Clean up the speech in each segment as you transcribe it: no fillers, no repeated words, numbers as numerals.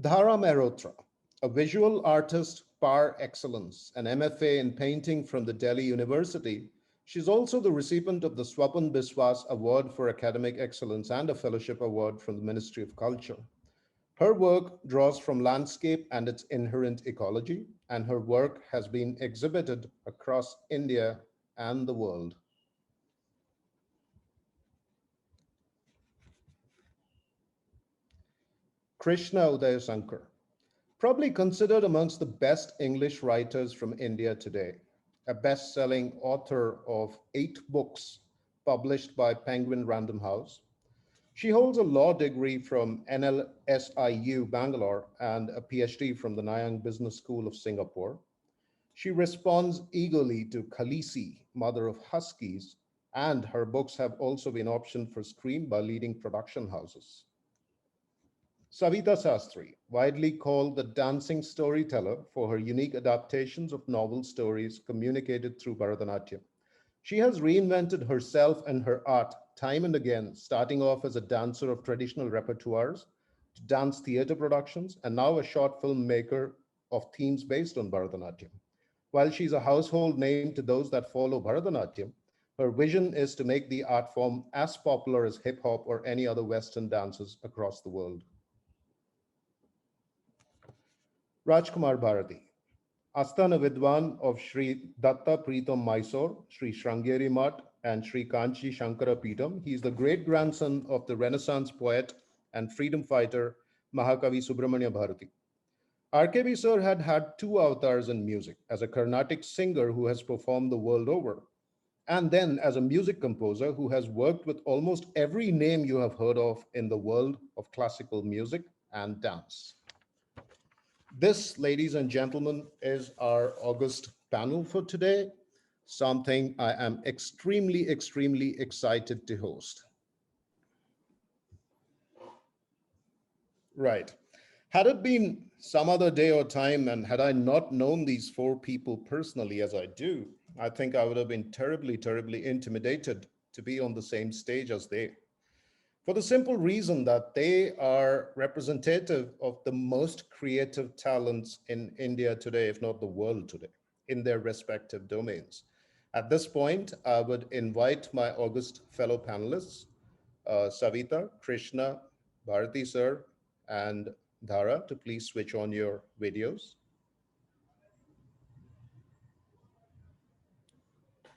Dhara Mehrotra, a visual artist par excellence, an MFA in painting from the Delhi University. She's also the recipient of the Swapan Biswas Award for Academic Excellence and a Fellowship Award from the Ministry of Culture. Her work draws from landscape and its inherent ecology, and her work has been exhibited across India and the world. Krishna Udayasankar, probably considered amongst the best English writers from India today, a best-selling author of 8 books published by Penguin Random House. She holds a law degree from NLSIU Bangalore and a PhD from the Nanyang Business School of Singapore. She responds eagerly to Khaleesi, mother of huskies, and her books have also been optioned for screen by leading production houses. Savitha Sastry, widely called the dancing storyteller for her unique adaptations of novel stories communicated through Bharatanatyam. She has reinvented herself and her art time and again, starting off as a dancer of traditional repertoires to dance theater productions, and now a short film maker of themes based on Bharatanatyam. While she's a household name to those that follow Bharatanatyam, her vision is to make the art form as popular as hip hop or any other Western dances across the world. Rajkumar Bharathi, Asthana Vidwan of Sri Datta Pritam Mysore, Sri Shrangeri Mat, and Sri Kanchi Shankara Peetam. He is the great grandson of the Renaissance poet and freedom fighter Mahakavi Subramanya Bharati. RKB sir had 2 avatars in music, as a Carnatic singer who has performed the world over, and then as a music composer who has worked with almost every name you have heard of in the world of classical music and dance. This, ladies and gentlemen, is our August panel for today, something I am extremely excited to host. Right. Had it been some other day or time, and had I not known these 4 people personally as I do, I think I would have been terribly intimidated to be on the same stage as they, for the simple reason that they are representative of the most creative talents in India today, if not the world today, in their respective domains. At this point, I would invite my august fellow panelists, Savitha, Krishna, Bharati sir, and Dhara, to please switch on your videos.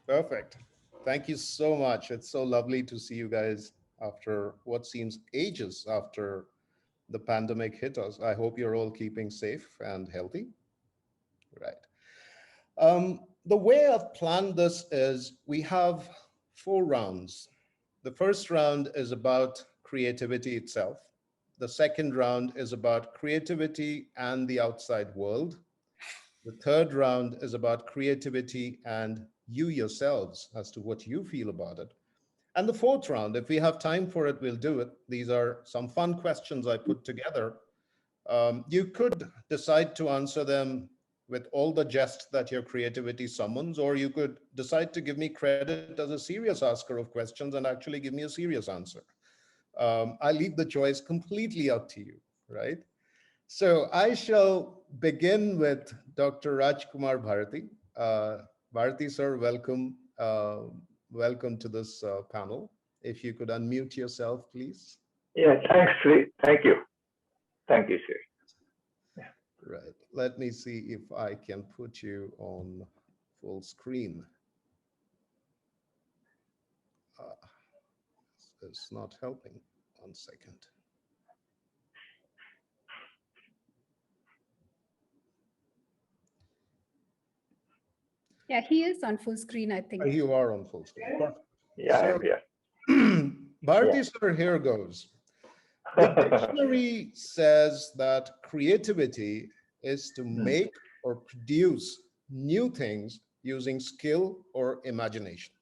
Perfect. Thank you so much. It's so lovely to see you guys after what seems ages after the pandemic hit us. I hope you're all keeping safe and healthy. Right. The way I've planned this is we have 4 rounds. The first round is about creativity itself. The second round is about creativity and the outside world. The third round is about creativity and you yourselves as to what you feel about it. And the fourth round, if we have time for it, we'll do it. These are some fun questions I put together. You could decide to answer them with all the jest that your creativity summons, or you could decide to give me credit as a serious asker of questions and actually give me a serious answer. I leave the choice completely up to you, right? So I shall begin with Dr. Rajkumar Bharathi. Bharathi sir, welcome. Welcome to this panel. If you could unmute yourself, please. Yeah, thanks, Sri. Thank you. Thank you, Sri. Yeah. Right. Let me see if I can put you on full screen. It's not helping. 1 second. Yeah, he is on full screen, I think. You are on full screen. Perfect. Yeah, So, I'm here. Bharati sir, here goes. The dictionary says that creativity is to make or produce new things using skill or imagination.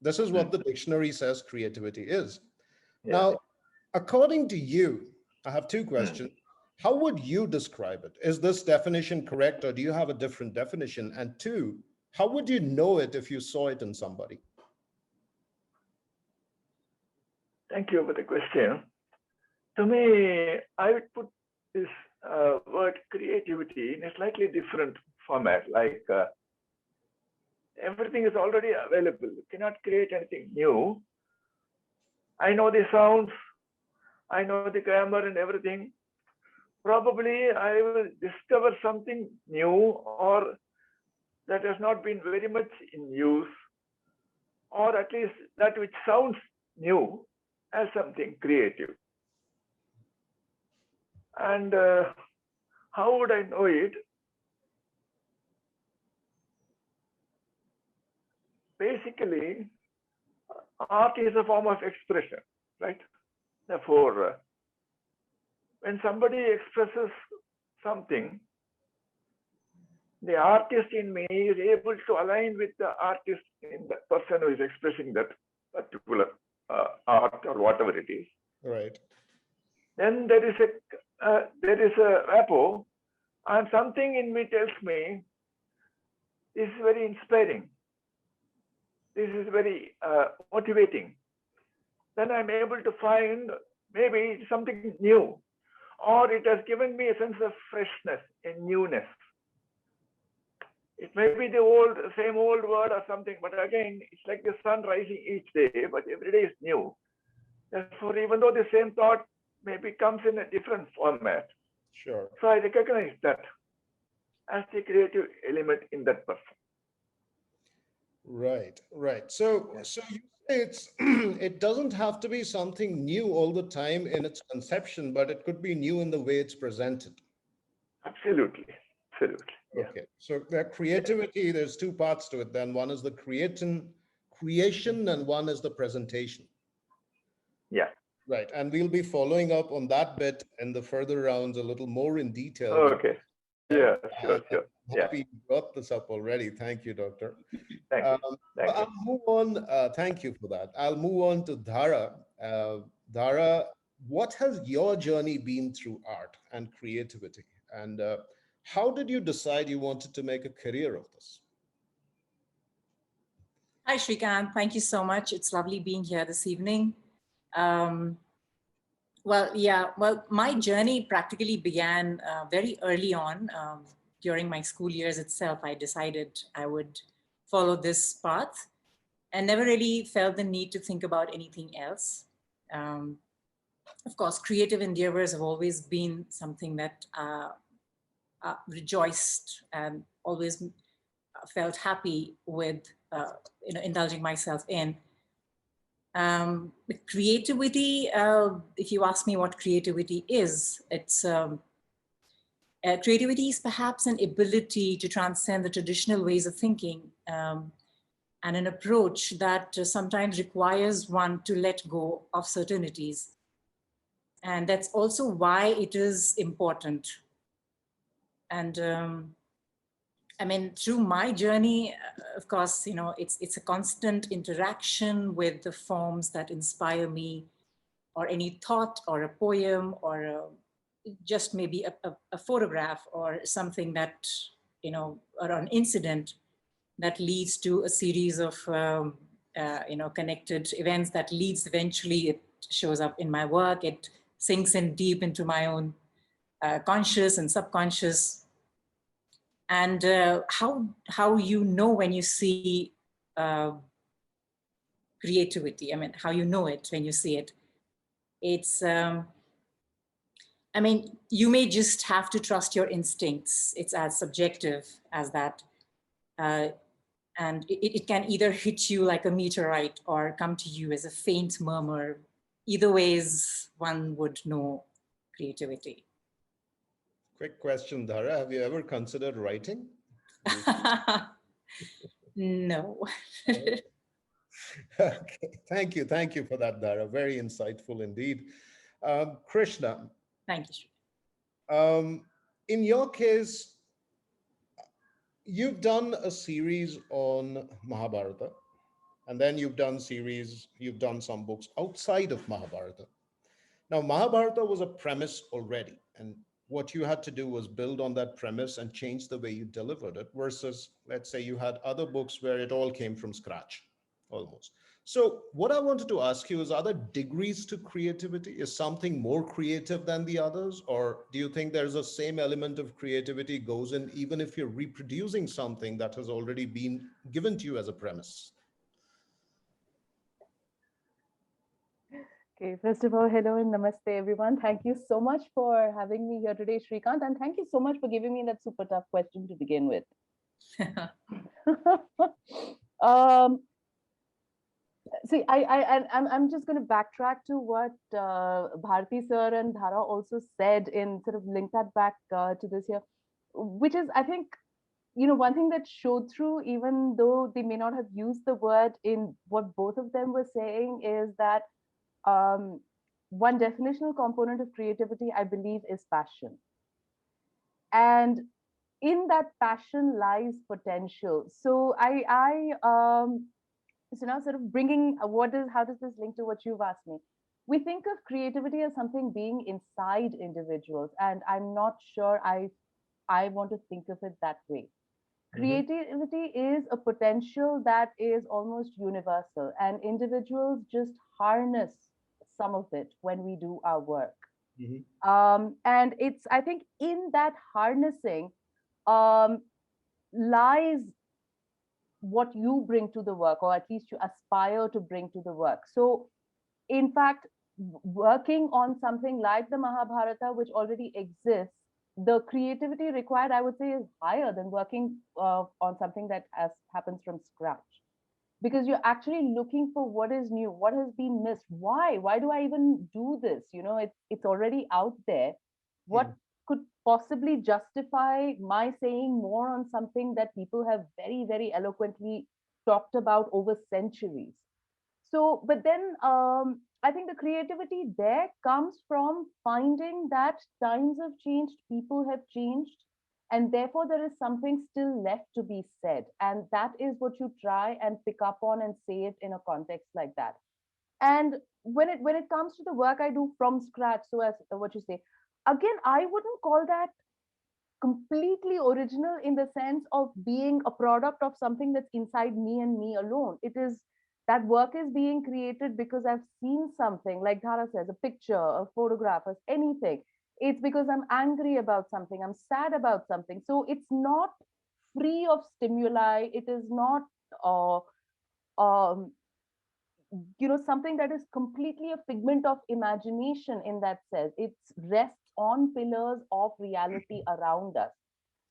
This is what the dictionary says creativity is. Yeah. Now, according to you, I have 2 questions. How would you describe it? Is this definition correct, or do you have a different definition? And 2, how would you know it if you saw it in somebody? Thank you for the question. To me, I would put this word creativity in a slightly different format. Like everything is already available. You cannot create anything new. I know the sounds, I know the grammar and everything. Probably I will discover something new or that has not been very much in use, or at least that which sounds new as something creative. And how would I know it? Basically, art is a form of expression, right? Therefore, when somebody expresses something, the artist in me is able to align with the artist in the person who is expressing that particular art or whatever it is. Right. Then there is a rapport, and something in me tells me this is very inspiring. This is very motivating. Then I'm able to find maybe something new, or it has given me a sense of freshness and newness. It may be the same old word or something, but again, it's like the sun rising each day, but every day is new. Therefore, even though the same thought maybe comes in a different format, Sure. so I recognize that as the creative element in that person. Right, right. So you say it's it doesn't have to be something new all the time in its conception, but it could be new in the way it's presented. Absolutely, absolutely. Yeah. Okay. So that creativity, there's two parts to it. Then one is the creation, and one is the presentation. Yeah. Right. And we'll be following up on that bit in the further rounds a little more in detail. Okay. Yeah, sure, I'm sure. Yeah. happy you brought this up already. Thank you, Doctor. Thank you. Thank you. I'll move on. Thank you for that. I'll move on to Dhara. Dhara, what has your journey been through art and creativity? And how did you decide you wanted to make a career of this? Hi, Srikanth. Thank you so much. It's lovely being here this evening. Um, my journey practically began very early on. During my school years itself, I decided I would follow this path and never really felt the need to think about anything else. Of course, creative endeavors have always been something that rejoiced and always felt happy with indulging myself in. Creativity, if you ask me what creativity is, it's creativity is perhaps an ability to transcend the traditional ways of thinking and an approach that sometimes requires one to let go of certainties. And that's also why it is important. And I mean, through my journey, of course, it's a constant interaction with the forms that inspire me, or any thought or a poem or just maybe a photograph or something that, or an incident that leads to a series of, connected events that leads eventually, it shows up in my work, it sinks in deep into my own conscious and subconscious. And how you know when you see creativity, I mean, how you know it when you see it. It's, I mean, you may just have to trust your instincts. It's as subjective as that. And it can either hit you like a meteorite or come to you as a faint murmur. Either ways, one would know creativity. Quick question, Dhara. Have you ever considered writing? No. Okay. Thank you. Thank you for that, Dhara. Very insightful indeed. Krishna. Thank you. In your case, you've done a series on Mahabharata, and then you've done some books outside of Mahabharata. Now, Mahabharata was a premise already, and what you had to do was build on that premise and change the way you delivered it, versus, let's say, you had other books where it all came from scratch, almost. So what I wanted to ask you is, are there degrees to creativity? Is something more creative than the others? Or do you think there's a same element of creativity goes in even if you're reproducing something that has already been given to you as a premise? Okay, first of all, hello and namaste, everyone. Thank you so much for having me here today, Srikanth, and thank you so much for giving me that super tough question to begin with. See, I'm just going to backtrack to what Bharati sir and Dhara also said, in sort of link that back to this here, which is, I think, one thing that showed through, even though they may not have used the word in what both of them were saying, is that one definitional component of creativity, I believe, is passion. And in that passion lies potential. So so now sort of bringing how does this link to what you've asked me? We think of creativity as something being inside individuals, and I'm not sure I want to think of it that way. Creativity is a potential that is almost universal, and individuals just harness some of it when we do our work. And it's, I think, in that harnessing lies what you bring to the work, or at least you aspire to bring to the work. So, in fact, working on something like the Mahabharata, which already exists, the creativity required, I would say, is higher than working on something that happens from scratch. Because you're actually looking for what is new, what has been missed, why do I even do this? It's already out there. What could possibly justify my saying more on something that people have very, very eloquently talked about over centuries? So, but then I think the creativity there comes from finding that times have changed, people have changed, and therefore there is something still left to be said. And that is what you try and pick up on and say it in a context like that. And when it comes to the work I do from scratch, so as what you say, again, I wouldn't call that completely original in the sense of being a product of something that's inside me and me alone. It is that work is being created because I've seen something, like Dhara says, a picture, a photograph, or anything. It's because I'm angry about something, I'm sad about something. So it's not free of stimuli. It is not uh, um, something that is completely a figment of imagination in that sense. It rests on pillars of reality around us.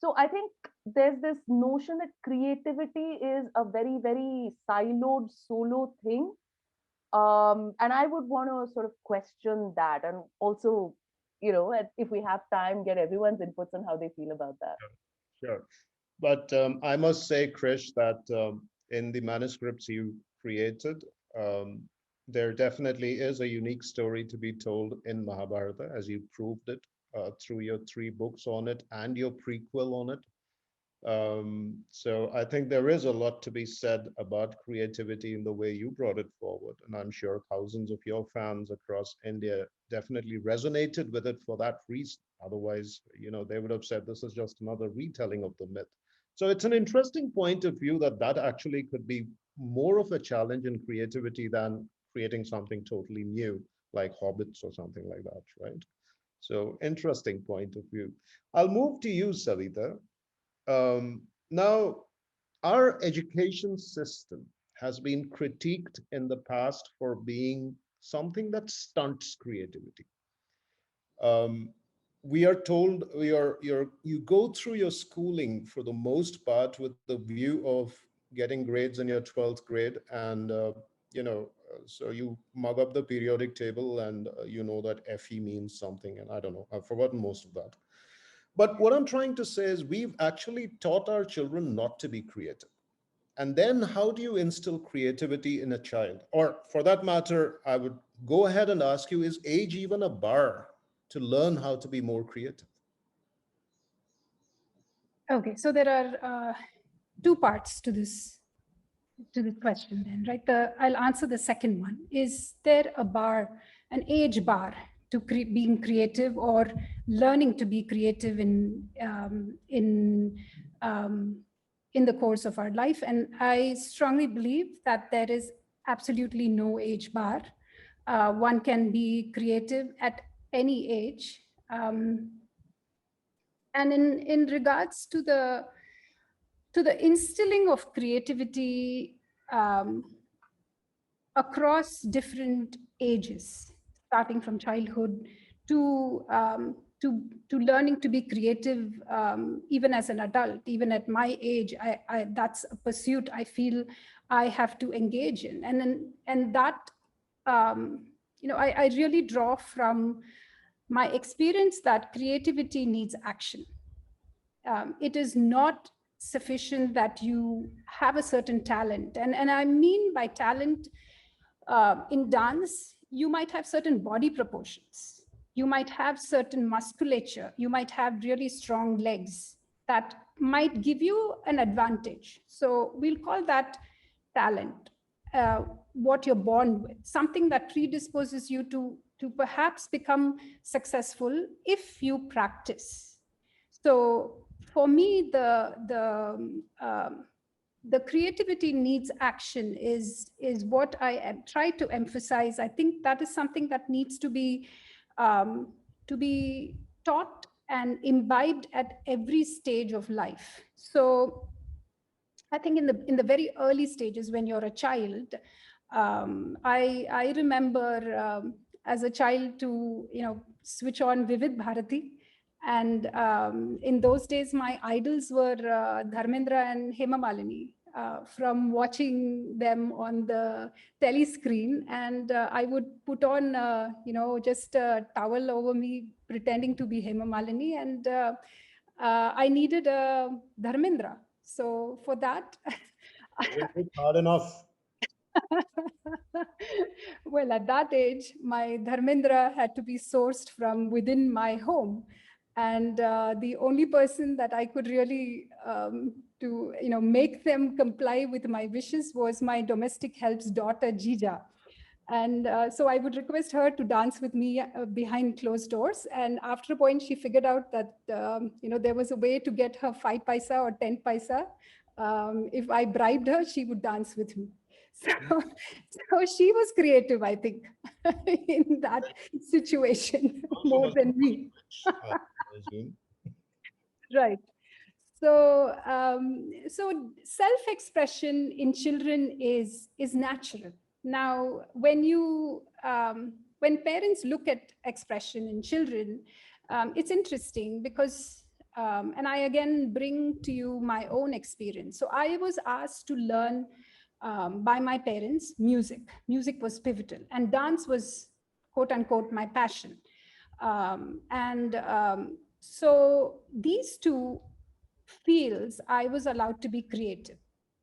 So I think there's this notion that creativity is a very, very siloed solo thing. And I would want to sort of question that, and also, if we have time, get everyone's inputs on how they feel about that. Sure. But I must say, Krish, that in the manuscripts you created, um, there definitely is a unique story to be told in Mahabharata, as you proved it through your 3 books on it and your prequel on it. So I think there is a lot to be said about creativity in the way you brought it forward. And I'm sure thousands of your fans across India definitely resonated with it for that reason. Otherwise, they would have said this is just another retelling of the myth. So it's an interesting point of view that actually could be more of a challenge in creativity than creating something totally new, like Hobbits or something like that, right? So interesting point of view. I'll move to you, Savitha. Now, our education system has been critiqued in the past for being something that stunts creativity. Um, we are told you go through your schooling for the most part with the view of getting grades in your 12th grade, and so you mug up the periodic table, and you know that FE means something, and I don't know, I've forgotten most of that. But what I'm trying to say is we've actually taught our children not to be creative. And then how do you instill creativity in a child? Or for that matter, I would go ahead and ask you, is age even a bar to learn how to be more creative? Okay, so there are 2 parts to this question then, right? I'll answer the second one. Is there a bar, an age bar to being creative or learning to be creative in the course of our life? And I strongly believe that there is absolutely no age bar. One can be creative at any age. And in regards to the instilling of creativity across different ages, starting from childhood to learning to be creative, even as an adult, even at my age, that's a pursuit I feel I have to engage in, and that I really draw from my experience that creativity needs action. It is not sufficient that you have a certain talent, and I mean by talent, in dance, you might have certain body proportions. You might have certain musculature. You might have really strong legs that might give you an advantage. So we'll call that talent, what you're born with, something that predisposes you to perhaps become successful if you practice. So for me, the creativity needs action is what I am try to emphasize. I think that is something that needs to be taught and imbibed at every stage of life. So I think in the very early stages when you're a child, I remember as a child to switch on Vivid Bharathi. And in those days, my idols were Dharmendra and Hema Malini, from watching them on the telescreen. And I would put on, just a towel over me, pretending to be Hema Malini. And I needed a Dharmendra. So for that, It's hard enough. well, at that age, my Dharmendra had to be sourced from within my home. And the only person that I could really make them comply with my wishes was my domestic help's daughter, Jija. And so I would request her to dance with me behind closed doors. And after a point, she figured out that there was a way to get her 5 paisa or 10 paisa. If I bribed her, she would dance with me. So she was creative, I think, in that situation more than me. Right. So, so self-expression in children is natural. Now, when parents look at expression in children, it's interesting because, and I again bring to you my own experience. So I was asked to learn by my parents music. Music was pivotal, and dance was, quote unquote, my passion. So these two fields, I was allowed to be creative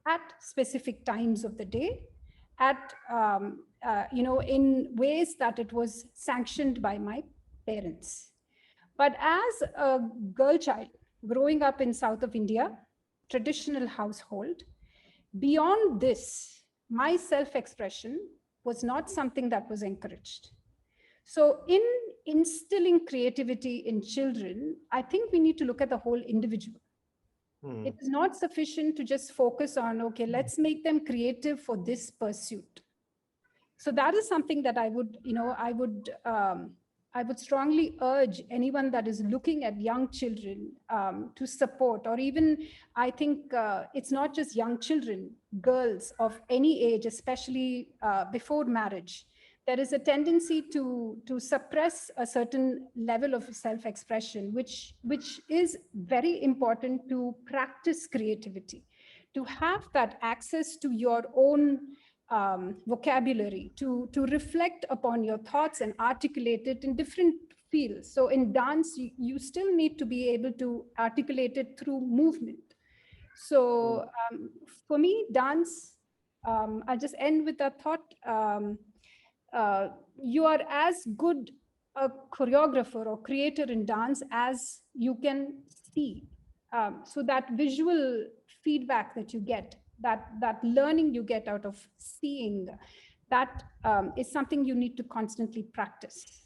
at specific times of the day, at in ways that it was sanctioned by my parents. But as a girl child growing up in south of India, traditional household, beyond this, my self-expression was not something that was encouraged. So in instilling creativity in children, I think we need to look at the whole individual. It is not sufficient to just focus on, okay, let's make them creative for this pursuit. So that is something that I would strongly urge anyone that is looking at young children to support, or even, I think it's not just young children, girls of any age, especially before marriage. There is a tendency to suppress a certain level of self-expression, which is very important to practice creativity, to have that access to your own vocabulary, to reflect upon your thoughts and articulate it in different fields. So in dance, you still need to be able to articulate it through movement. So for me, dance, I'll just end with a thought. You are as good a choreographer or creator in dance as you can see. So that visual feedback that you get, that learning you get out of seeing, that is something you need to constantly practice.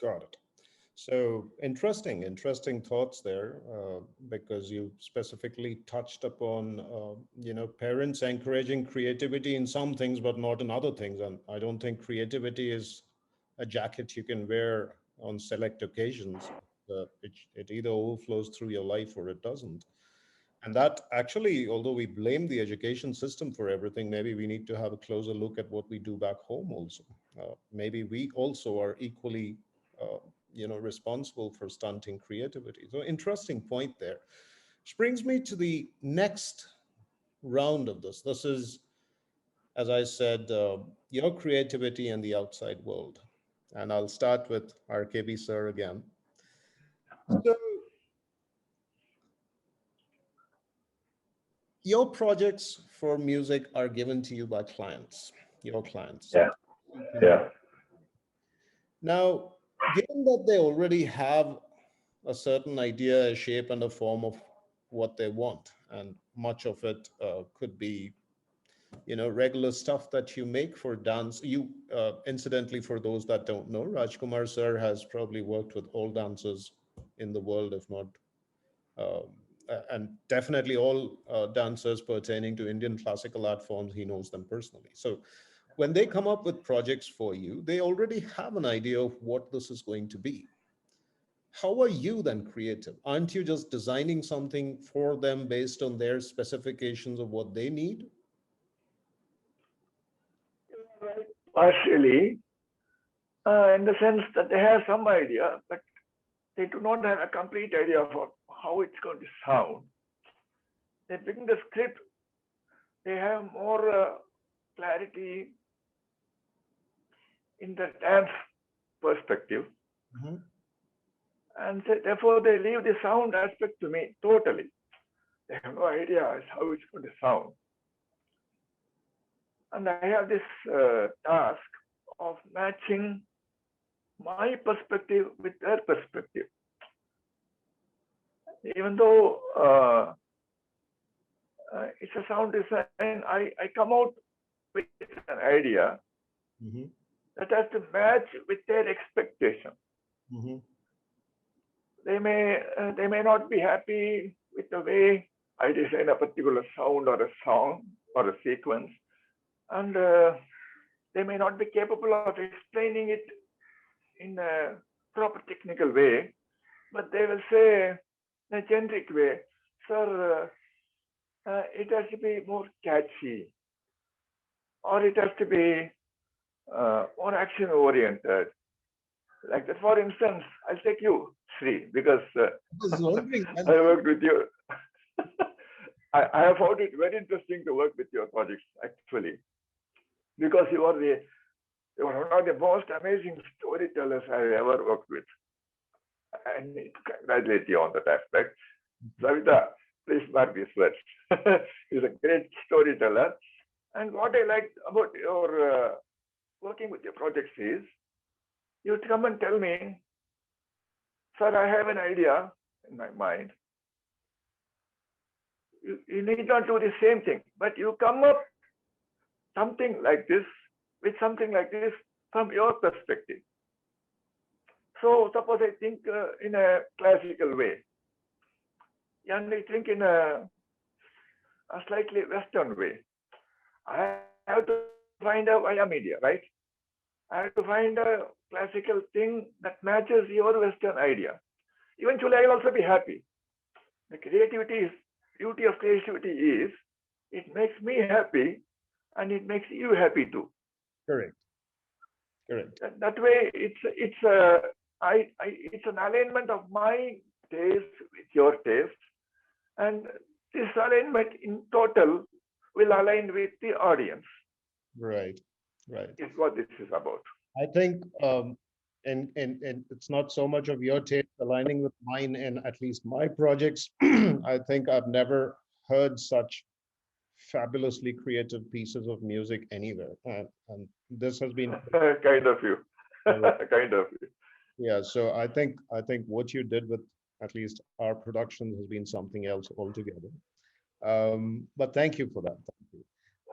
Got it. So interesting thoughts there, because you specifically touched upon, parents encouraging creativity in some things, but not in other things. And I don't think creativity is a jacket you can wear on select occasions. It either overflows through your life or it doesn't. And that actually, although we blame the education system for everything, maybe we need to have a closer look at what we do back home also. Maybe we also are equally, uh, responsible for stunting creativity. So interesting point there. Which brings me to the next round of this. This is, as I said, your creativity and the outside world. And I'll start with RKB sir again. So your projects for music are given to you by clients, your clients. Yeah, yeah. Now, given that they already have a certain idea, a shape, and a form of what they want, and much of it could be, regular stuff that you make for dance. You, incidentally, for those that don't know, Rajkumar sir has probably worked with all dancers in the world, if not and definitely all dancers pertaining to Indian classical art forms, he knows them personally. So when they come up with projects for you, they already have an idea of what this is going to be. How are you then creative? Aren't you just designing something for them based on their specifications of what they need? Partially, in the sense that they have some idea, but they do not have a complete idea of how it's going to sound. They bring the script, they have more clarity in the dance perspective. Mhm. And therefore, they leave the sound aspect to me totally. They have no idea how it's going to sound. And I have this task of matching my perspective with their perspective. Even though it's a sound design, I come out with an idea Mhm. that has to match with their expectation. Mhm. They may not be happy with the way I design a particular sound or a song or a sequence, and they may not be capable of explaining it in a proper technical way, but they will say in a generic way, sir, it has to be more catchy, or it has to be more action oriented. Like that, for instance, I'll take you, Sri, because I was wondering, I worked with you. I have found it very interesting to work with your projects, actually, because you are one of the most amazing storytellers I've ever worked with. I need to congratulate you on that aspect. Savitha, please mark these words. He's a great storyteller. And what I liked about your working with your projects is you come and tell me, sir, I have an idea in my mind. You need not do the same thing, but you come up something like this with something like this from your perspective. So suppose I think in a classical way, and I think in a slightly Western way. I have to find a via media, right? I have to find a classical thing that matches your Western idea. Eventually, I'll also be happy. The beauty of creativity is it makes me happy and it makes you happy too. correct, correct. That way, it's an alignment of my taste with your taste, and this alignment in total will align with the audience. Right, right. Is what this is about. I think, and it's not so much of your taste aligning with mine in at least my projects. I think I've never heard such fabulously creative pieces of music anywhere. And this has been, Kind of you. Kind of you. yeah. So I think what you did with at least our production has been something else altogether. But thank you for that. Thank you.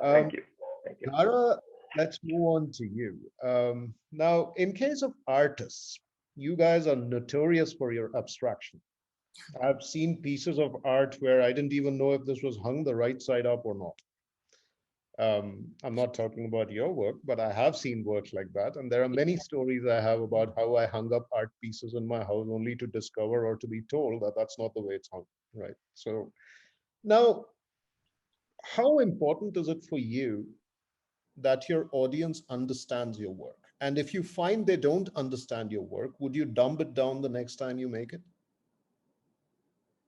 Thank you. Thank you. Dhara, let's move on to you. Now, in case of artists, you guys are notorious for your abstraction. I've seen pieces of art where I didn't even know if this was hung the right side up or not. I'm not talking about your work, but I have seen work like that. And there are many stories I have about how I hung up art pieces in my house only to discover or to be told that that's not the way it's hung, right? So now, how important is it for you that your audience understands your work? And if you find they don't understand your work, would you dumb it down the next time you make it?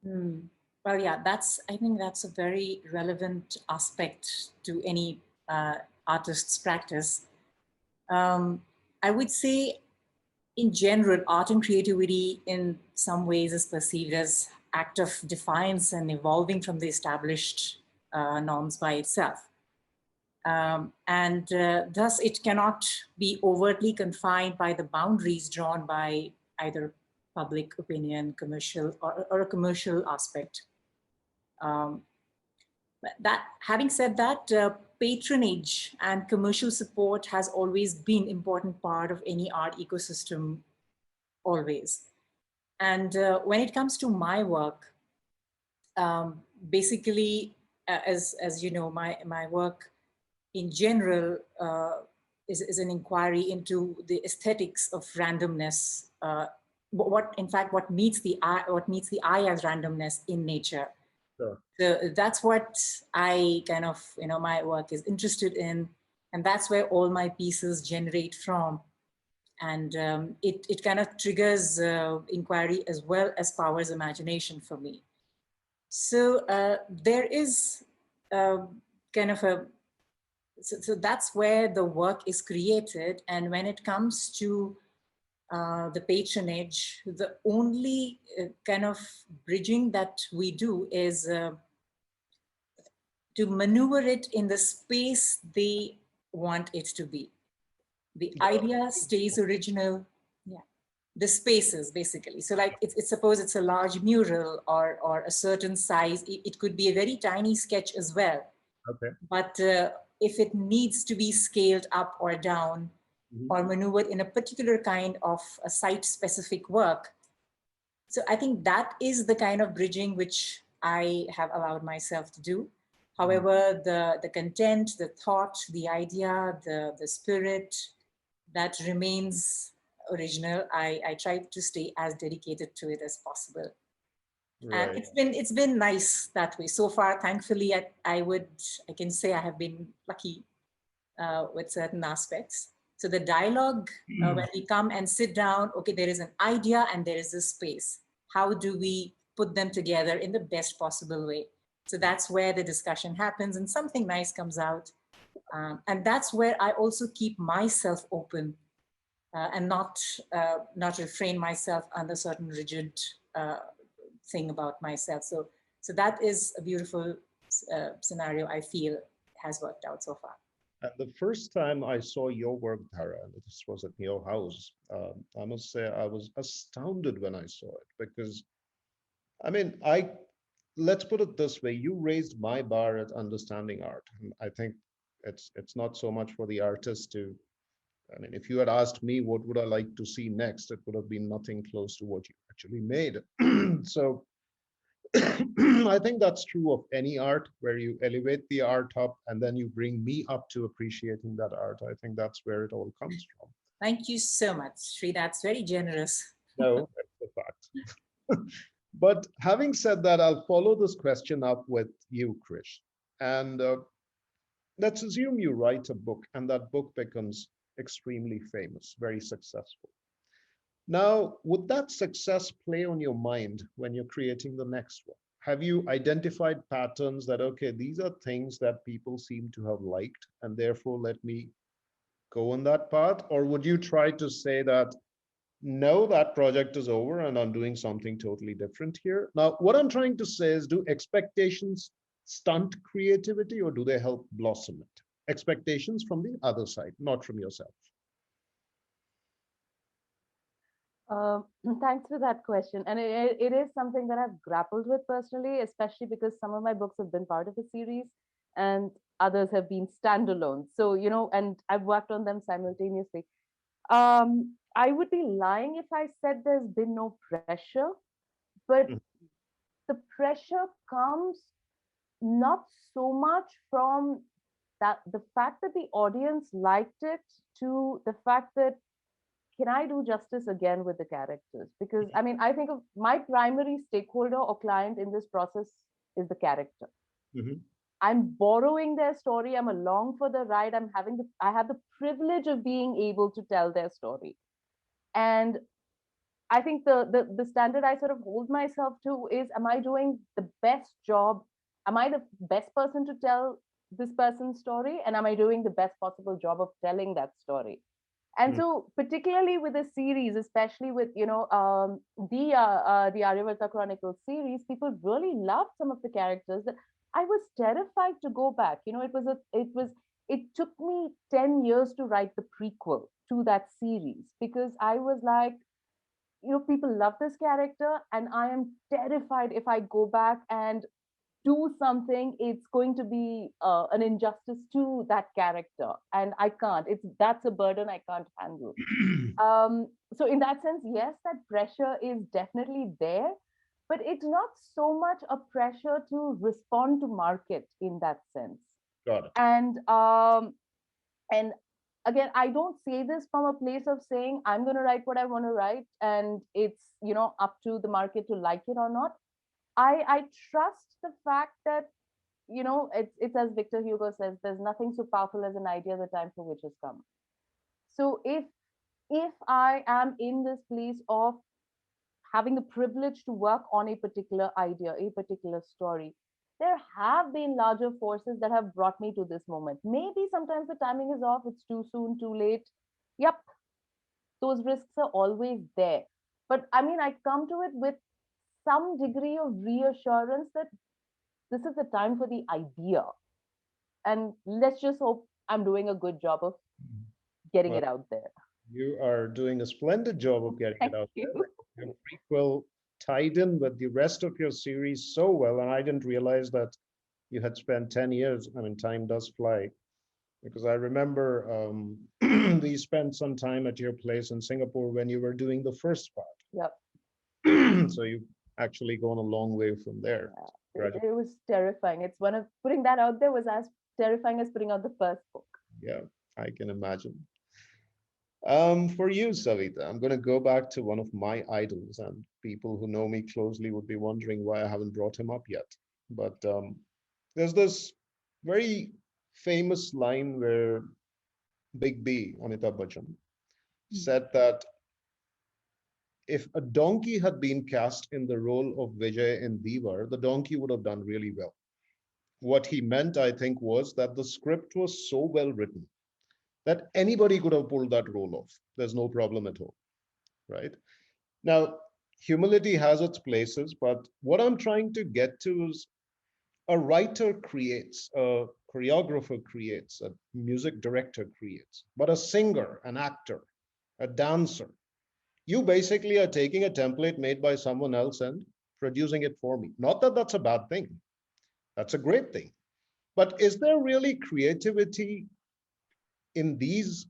Hmm. Well, yeah, I think that's a very relevant aspect to any artist's practice. Um, I would say, in general, art and creativity in some ways is perceived as act of defiance and evolving from the established norms by itself. And thus it cannot be overtly confined by the boundaries drawn by either public opinion, commercial, or a commercial aspect. That having said that, patronage and commercial support has always been important part of any art ecosystem, always. And when it comes to my work, basically, as you know, my work in general is an inquiry into the aesthetics of randomness. What meets the eye as randomness in nature. Sure. So that's what I kind of, my work is interested in, and that's where all my pieces generate from. And it kind of triggers inquiry as well as powers imagination for me. So there is kind of so that's where the work is created. And when it comes to the patronage, the only kind of bridging that we do is to maneuver it in the space they want it to be. The idea stays original. Yeah, the spaces basically. So like it's suppose it's a large mural or a certain size. It could be a very tiny sketch as well. Okay. But if it needs to be scaled up or down or maneuvered in a particular kind of a site-specific work, so I think that is the kind of bridging which I have allowed myself to do. However, the content, the thought, the idea, the spirit, that remains original. I try to stay as dedicated to it as possible. And Right. it's been nice that way so far. Thankfully, I can say I have been lucky with certain aspects. So the dialogue, when we come and sit down, okay, there is an idea and there is a space. How do we put them together in the best possible way? So that's where the discussion happens and something nice comes out. And that's where I also keep myself open and not refrain myself under certain rigid thing about myself. So that is a beautiful scenario I feel has worked out so far. And the first time I saw your work, Dhara, and this was at your house, I must say I was astounded when I saw it because, I mean, let's put it this way: you raised my bar at understanding art. And I think it's not so much for the artist to. I mean, if you had asked me what would I like to see next, it would have been nothing close to what you actually made. So I think that's true of any art where you elevate the art up and then you bring me up to appreciating that art. I think that's where it all comes from. Thank you so much, Sri. That's very generous. No, that's the fact. But having said that, I'll follow this question up with you, Krish. And let's assume you write a book and that book becomes extremely famous, very successful. Now, would that success play on your mind when you're creating the next one? Have you identified patterns that, okay, these are things that people seem to have liked, and therefore let me go on that path? Or would you try to say that, no, that project is over and I'm doing something totally different here? Now, what I'm trying to say is, do expectations stunt creativity or do they help blossom it? Expectations from the other side, not from yourself. Uh, Thanks for that question. And it is something that I've grappled with personally, especially because some of my books have been part of a series and others have been standalone. So, and I've worked on them simultaneously. I would be lying if I said there's been no pressure, but Mm. the pressure comes not so much from that the fact that the audience liked it to the fact that can I do justice again with the characters? Because I mean, I think of my primary stakeholder or client in this process is the character. Mhm. I'm borrowing their story. I'm along for the ride. I have the privilege of being able to tell their story. And I think the standard I sort of hold myself to is, am I doing the best job? Am I the best person to tell this person's story? And am I doing the best possible job of telling that story? And Mm. so, particularly with a series, especially with the Aryavarta Chronicles series, people really loved some of the characters that I was terrified to go back. You know, it took me 10 years to write the prequel to that series because I was like, people love this character, and I am terrified if I go back and do something, it's going to be an injustice to that character, and I can't. That's a burden I can't handle. So in that sense, yes, that pressure is definitely there, but it's not so much a pressure to respond to market in that sense. Got it. And again, I don't say this from a place of saying I'm going to write what I want to write, and it's up to the market to like it or not. I trust the fact that it's as Victor Hugo says, there's nothing so powerful as an idea, the time for which has come. So if I am in this place of having the privilege to work on a particular idea, a particular story, there have been larger forces that have brought me to this moment. Maybe sometimes the timing is off, it's too soon, too late. Yep, those risks are always there. But I mean, I come to it with some degree of reassurance that this is the time for the idea. And let's just hope I'm doing a good job of getting Well, it out there. you are doing a splendid job of getting it Thank out you. there. Your prequel tied in with the rest of your series so well, and I didn't realize that you had spent 10 years. I mean, time does fly. Because I remember we spent some time at your place in Singapore when you were doing the first Yep. part. So you've actually gone a long way from there. Yeah. It was terrifying. It's one of putting that out there was as terrifying as putting out the first book. Yeah, I can imagine. For you, Savita, I'm going to go back to one of my idols, and people who know me closely would be wondering why I haven't brought him up yet. But there's this very famous line where Big B, Amitabh Bachchan, said that if a donkey had been cast in the role of Vijay in Diwar, the donkey would have done really well. What he meant, I think, was that the script was so well written that anybody could have pulled that role off. There's no problem at all, right? Now, humility has its places, but what I'm trying to get to is a writer creates, a choreographer creates, a music director creates, but a singer, an actor, a dancer, you basically are taking a template made by someone else and producing it for me. Not that that's a bad thing. That's a great thing. But is there really creativity in these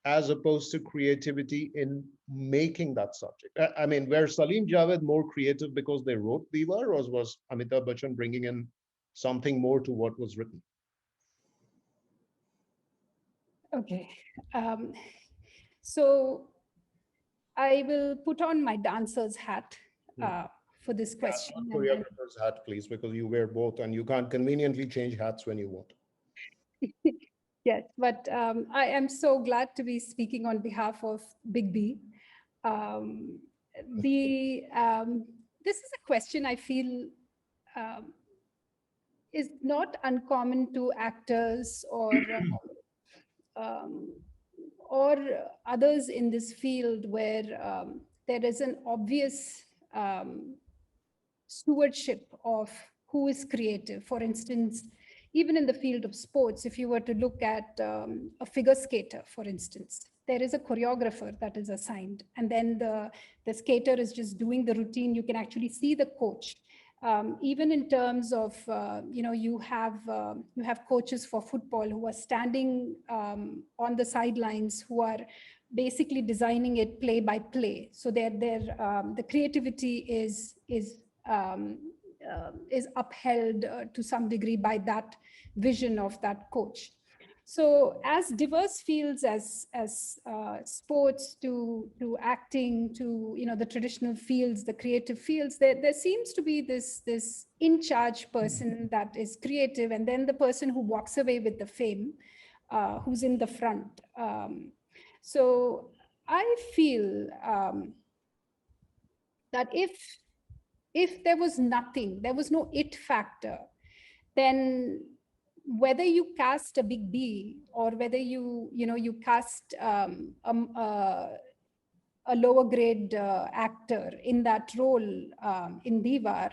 as opposed to creativity in making that subject? I mean, were Salim Javed more creative because they wrote Diwar, or was Amitabh Bachchan bringing in something more to what was written? Okay. Um, so I will put on my dancer's hat for this question. Yeah, choreographer's hat, please, because you wear both and you can't conveniently change hats when you want. Yes, but I am so glad to be speaking on behalf of Big B. Um, this is a question I feel um, is not uncommon to actors um, or others in this field where there is an obvious stewardship of who is creative. For instance, even in the field of sports, if you were to look at a figure skater, for instance, there is a choreographer that is assigned, and then the skater is just doing the routine. You can actually see the coach. Even in terms of, you have coaches for football who are standing on the sidelines, who are basically designing it play by play. So the creativity is upheld to some degree by that vision of that coach. So as diverse fields as sports to acting to the traditional fields, the creative fields, there seems to be this in charge person that is creative, and then the person who walks away with the fame, who's in the front. So I feel that if there was nothing, there was no it factor, then whether you cast a big B or whether you cast a lower grade actor in that role in Diwar,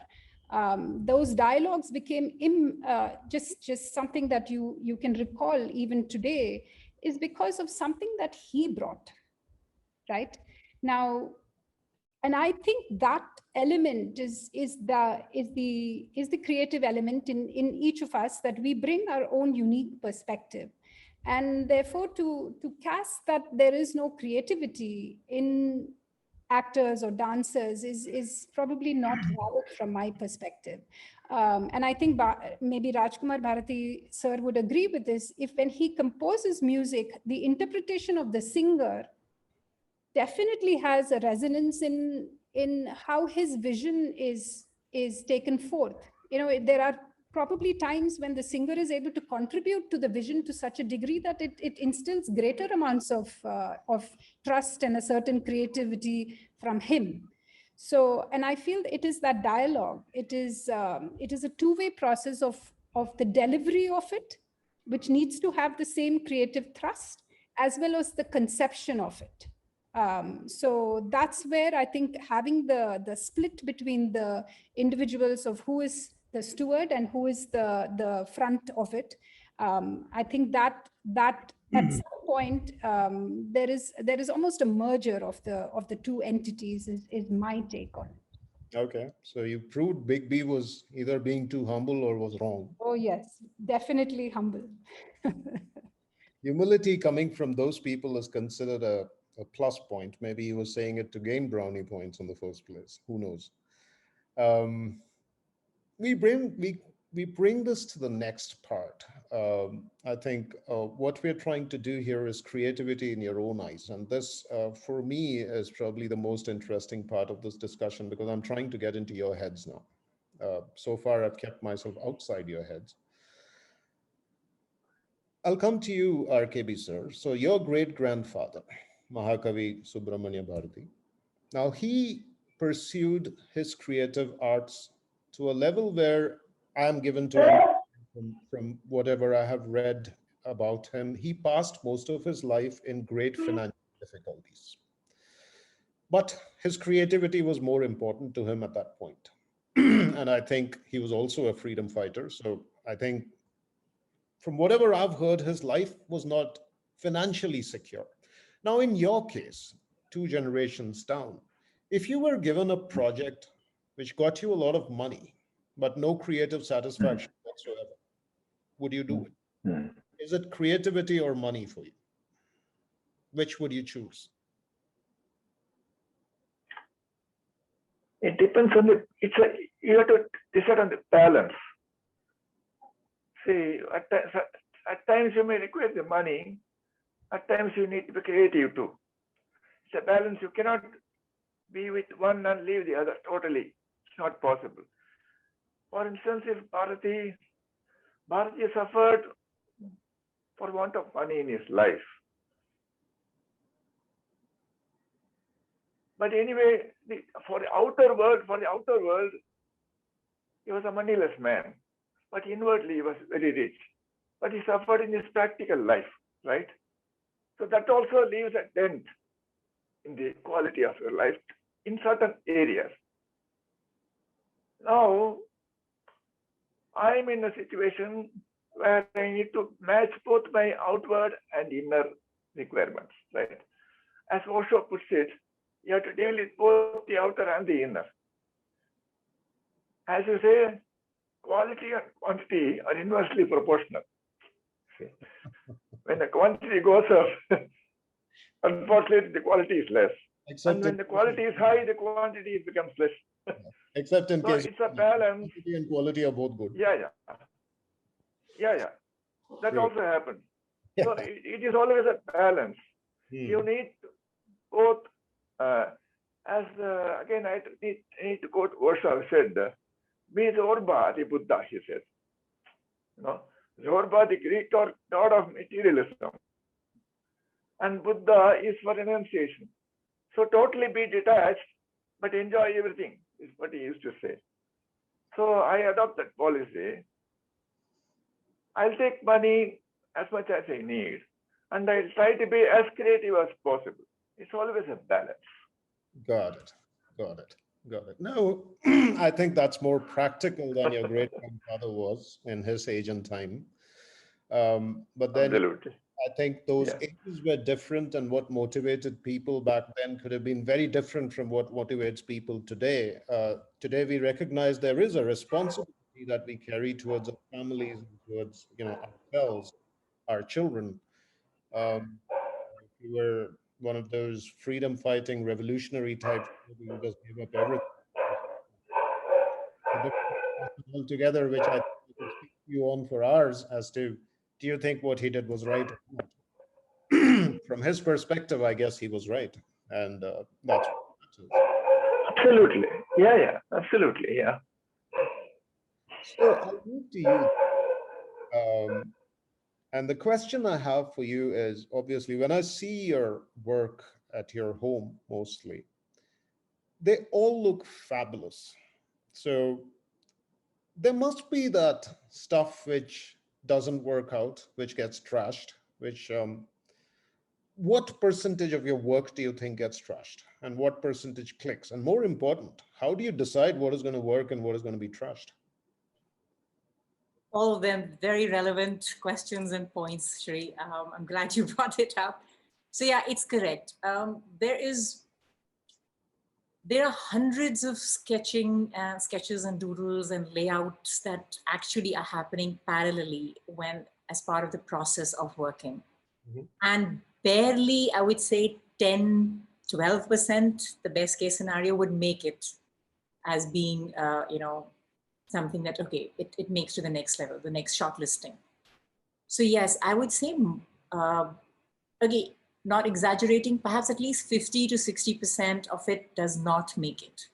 those dialogues became just something that you can recall even today, is because of something that he brought, right? Now, and I think that element is the creative element in each of us, that we bring our own unique perspective. And therefore, to cast that there is no creativity in actors or dancers is probably not valid from my perspective. And I think maybe Rajkumar Bharathi sir would agree with this. If when he composes music, the interpretation of the singer definitely has a resonance in how his vision is taken forth. There are probably times when the singer is able to contribute to the vision to such a degree that it instills greater amounts of trust and a certain creativity from him. So, and I feel it is that dialogue. It is a two-way process of the delivery of it, which needs to have the same creative thrust as well as the conception of it. So that's where I think having the split between the individuals of who is the steward and who is the front of it, I think that at some point there is almost a merger of the two entities is my take on it. Okay, so you proved Big B was either being too humble or was wrong. Oh yes, definitely humble. Humility coming from those people is considered a plus point. Maybe he was saying it to gain brownie points in the first place. Who knows? We bring this to the next part. I think what we're trying to do here is creativity in your own eyes, and this, for me, is probably the most interesting part of this discussion, because I'm trying to get into your heads now. So far, I've kept myself outside your heads. I'll come to you, RKB sir. So your great-grandfather, Mahakavi Subramanya Bharati, now he pursued his creative arts to a level where I'm given to him from whatever I have read about him. He passed most of his life in great financial difficulties. But his creativity was more important to him at that point. And I think he was also a freedom fighter. So I think from whatever I've heard, his life was not financially secure. Now, in your case, 2 generations down, if you were given a project which got you a lot of money, but no creative satisfaction whatsoever, would you do it? Is it creativity or money for you? Which would you choose? It depends on you have to decide on the balance. See, at times you may require the money, at times you need to be creative too. It's a balance. You cannot be with one and leave the other totally. It's not possible. For instance, if Bharati suffered for want of money in his life. But anyway, for the outer world, he was a moneyless man. But inwardly, he was very rich. But he suffered in his practical life, right? So that also leaves a dent in the quality of your life in certain areas. Now, I'm in a situation where I need to match both my outward and inner requirements, right? As Osho puts it, you have to deal with both the outer and the inner. As you say, quality and quantity are inversely proportional. When the quantity goes up, Unfortunately, the quality is less. Except And when the quality is high, the quantity becomes less. except in So case it's a balance. quantity and quality are both good. Yeah. That True. also happens. Yeah. So it is always a balance. You need both. Again, I need to quote Osho said, "Me Zorba the Buddha," he said. Zorba, the Greek god of materialism, and Buddha is for renunciation. So totally be detached, but enjoy everything, is what he used to say. So I adopt that policy. I'll take money as much as I need, and I'll try to be as creative as possible. It's always a balance. Got it. No, I think that's more practical than your great grandfather was in his age and time. But then Absolutely. I think those ages were different, and what motivated people back then could have been very different from what motivates people today. Today, we recognize there is a responsibility that we carry towards our families, and towards ourselves, our children. If you were one of those freedom-fighting revolutionary types, you just give up everything. It's a different discussion altogether, which I think we could speak to you on for hours as to, do you think what he did was right or not? From his perspective, I guess he was right, and that's what matters. Absolutely. Absolutely. Yeah. So I'll move to you. And the question I have for you is, obviously, when I see your work at your home, mostly, they all look fabulous. So there must be that stuff which doesn't work out, which gets trashed, which what percentage of your work do you think gets trashed, and what percentage clicks? And more important, how do you decide what is going to work and what is going to be trashed? All of them very relevant questions and points, Shri. I'm glad you brought it up. So yeah, it's correct. There are hundreds of sketches and doodles and layouts that actually are happening parallelly as part of the process of working. Mm-hmm. And barely, I would say 10, 12%, the best case scenario would make it as being, something that, okay, it makes to the next level, the next shortlisting. So yes, I would say, again, not exaggerating, perhaps at least 50 to 60% of it does not make it.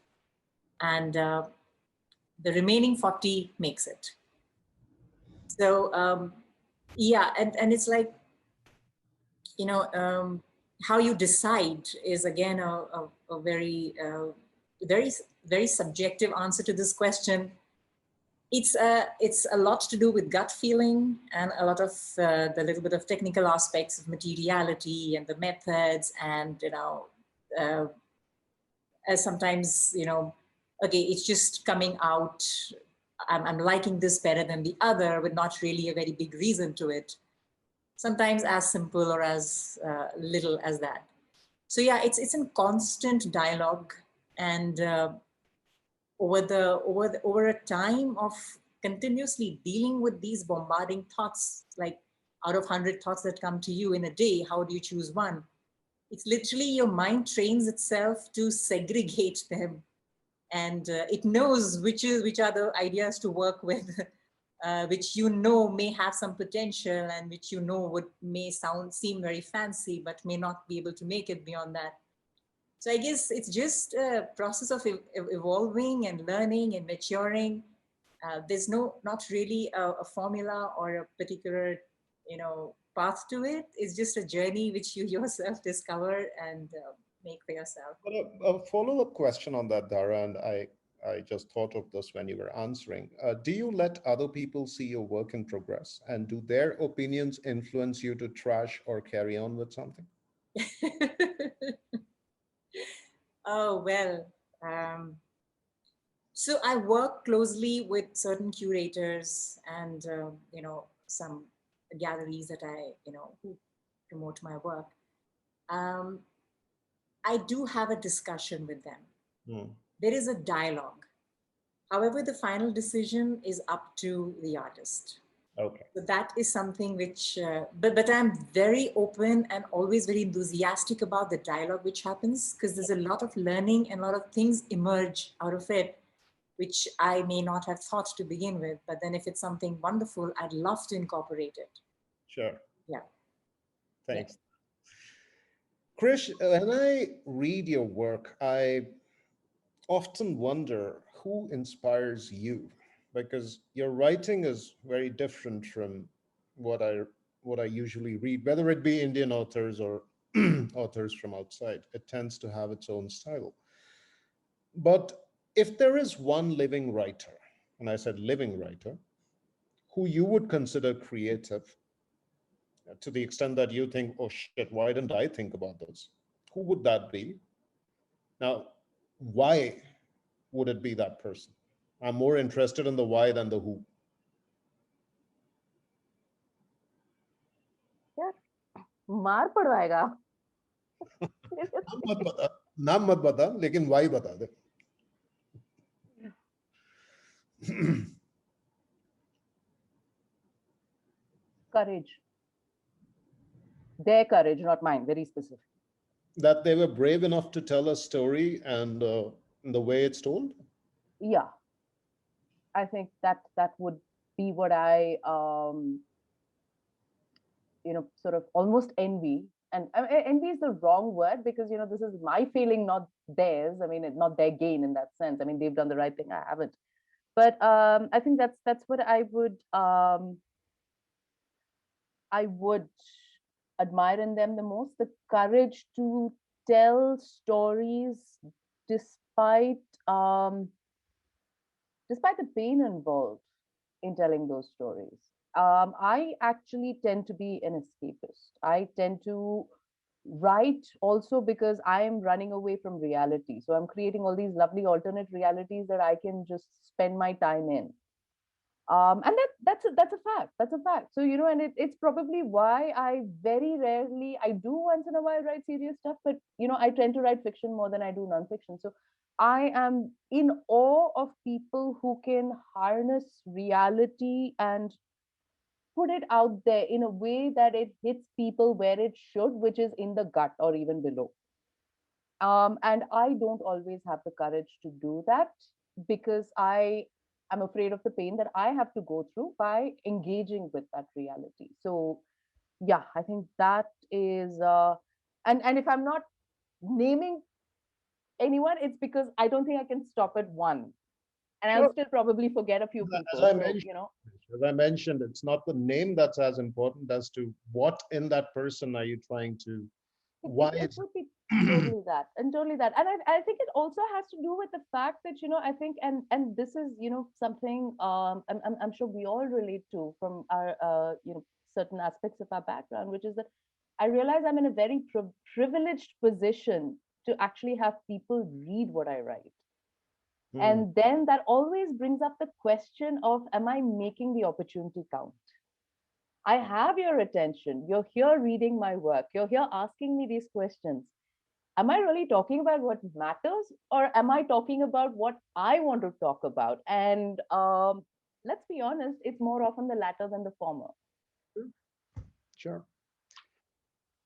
And the remaining 40 makes it. So yeah, and it's like, how you decide is again a very, very subjective answer to this question. It's a lot to do with gut feeling and a lot of the little bit of technical aspects of materiality and the methods, and as sometimes okay, it's just coming out. I'm liking this better than the other, with not really a very big reason to it. Sometimes as simple or as little as that. So yeah, it's in constant dialogue, and over a time of continuously dealing with these bombarding thoughts, like out of 100 thoughts that come to you in a day, how do you choose one? It's literally your mind trains itself to segregate them, and it knows which are the ideas to work with, which may have some potential, and which may seem very fancy, but may not be able to make it beyond that. So I guess it's just a process of evolving and learning and maturing. There's not really a formula or a particular, path to it. It's just a journey which you yourself discover and make for yourself. But a follow-up question on that, Dhara, and I just thought of this when you were answering. Do you let other people see your work in progress, and do their opinions influence you to trash or carry on with something? Oh, well, so I work closely with certain curators and, some galleries that who promote my work. I do have a discussion with them. There is a dialogue. However, the final decision is up to the artist. Okay. So that is something which, but I'm very open and always very enthusiastic about the dialogue which happens, because there's a lot of learning and a lot of things emerge out of it, which I may not have thought to begin with. But then if it's something wonderful, I'd love to incorporate it. Sure. Yeah. Thanks. Krish, when I read your work, I often wonder who inspires you, because your writing is very different from what I what I usually read, whether it be Indian authors or authors from outside. It tends to have its own style. But if there is one living writer, and I said living writer, who you would consider creative to the extent that you think, oh shit, why didn't I think about this? Who would that be? Now, why would it be that person? I'm more interested in the why than the who. यार मार पड़वाएगा नाम मत बता, नाम मत बता, लेकिन why बता दे. courage, their courage, not mine, very specific. That they were brave enough to tell a story and the way it's told. Yeah, I think that would be what I sort of almost envy. And envy is the wrong word, because this is my feeling, not theirs. I mean, it's not their gain in that sense. I mean, they've done the right thing, I haven't. But I think that's what I would admire in them the most: the courage to tell stories despite um, despite the pain involved in telling those stories. I actually tend to be an escapist. I tend to write also because I am running away from reality. So I'm creating all these lovely alternate realities that I can just spend my time in. And that's a fact. That's a fact. So and it's probably why I very rarely, I do once in a while write serious stuff, but I tend to write fiction more than I do nonfiction. So I am in awe of people who can harness reality and put it out there in a way that it hits people where it should, which is in the gut or even below. And I don't always have the courage to do that, because I am afraid of the pain that I have to go through by engaging with that reality. So yeah, I think that is and if I'm not naming anyone, it's because I don't think I can stop at one. And I'll Sure. still probably forget a few As people. I So, mentioned, as I mentioned, it's not the name that's as important as to what in that person are you trying to, why it it's would be totally that and totally that. And I think it also has to do with the fact that I think and this is something I'm sure we all relate to from our certain aspects of our background, which is that I realize I'm in a very privileged position to actually have people read what I write. Hmm. And then that always brings up the question of, am I making the opportunity count? I have your attention. You're here reading my work. You're here asking me these questions. Am I really talking about what matters, or am I talking about what I want to talk about? And let's be honest, it's more often the latter than the former. Sure.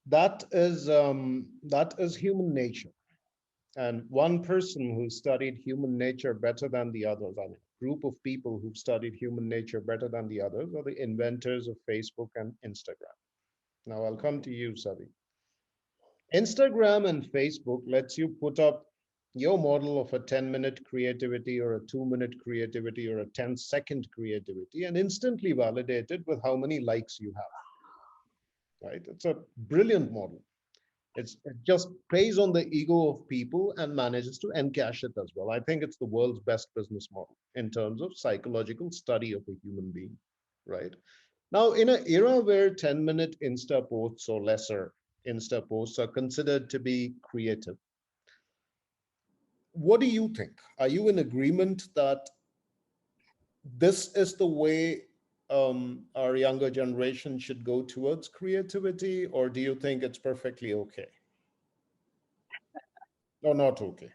That is human nature. And one person who studied human nature better than the others, I mean, a group of people who've studied human nature better than the others, are the inventors of Facebook and Instagram. Now I'll come to you, Savi. Instagram and Facebook lets you put up your model of a 10-minute creativity or a 2-minute creativity or a 10-second creativity and instantly validate it with how many likes you have, right? It's a brilliant model. It just plays on the ego of people and manages to encash it as well. I think it's the world's best business model in terms of psychological study of a human being, right? Now, in an era where 10-minute Insta posts or lesser Insta posts are considered to be creative, what do you think? Are you in agreement that this is the way our younger generation should go towards creativity, or do you think it's perfectly okay? Or not okay?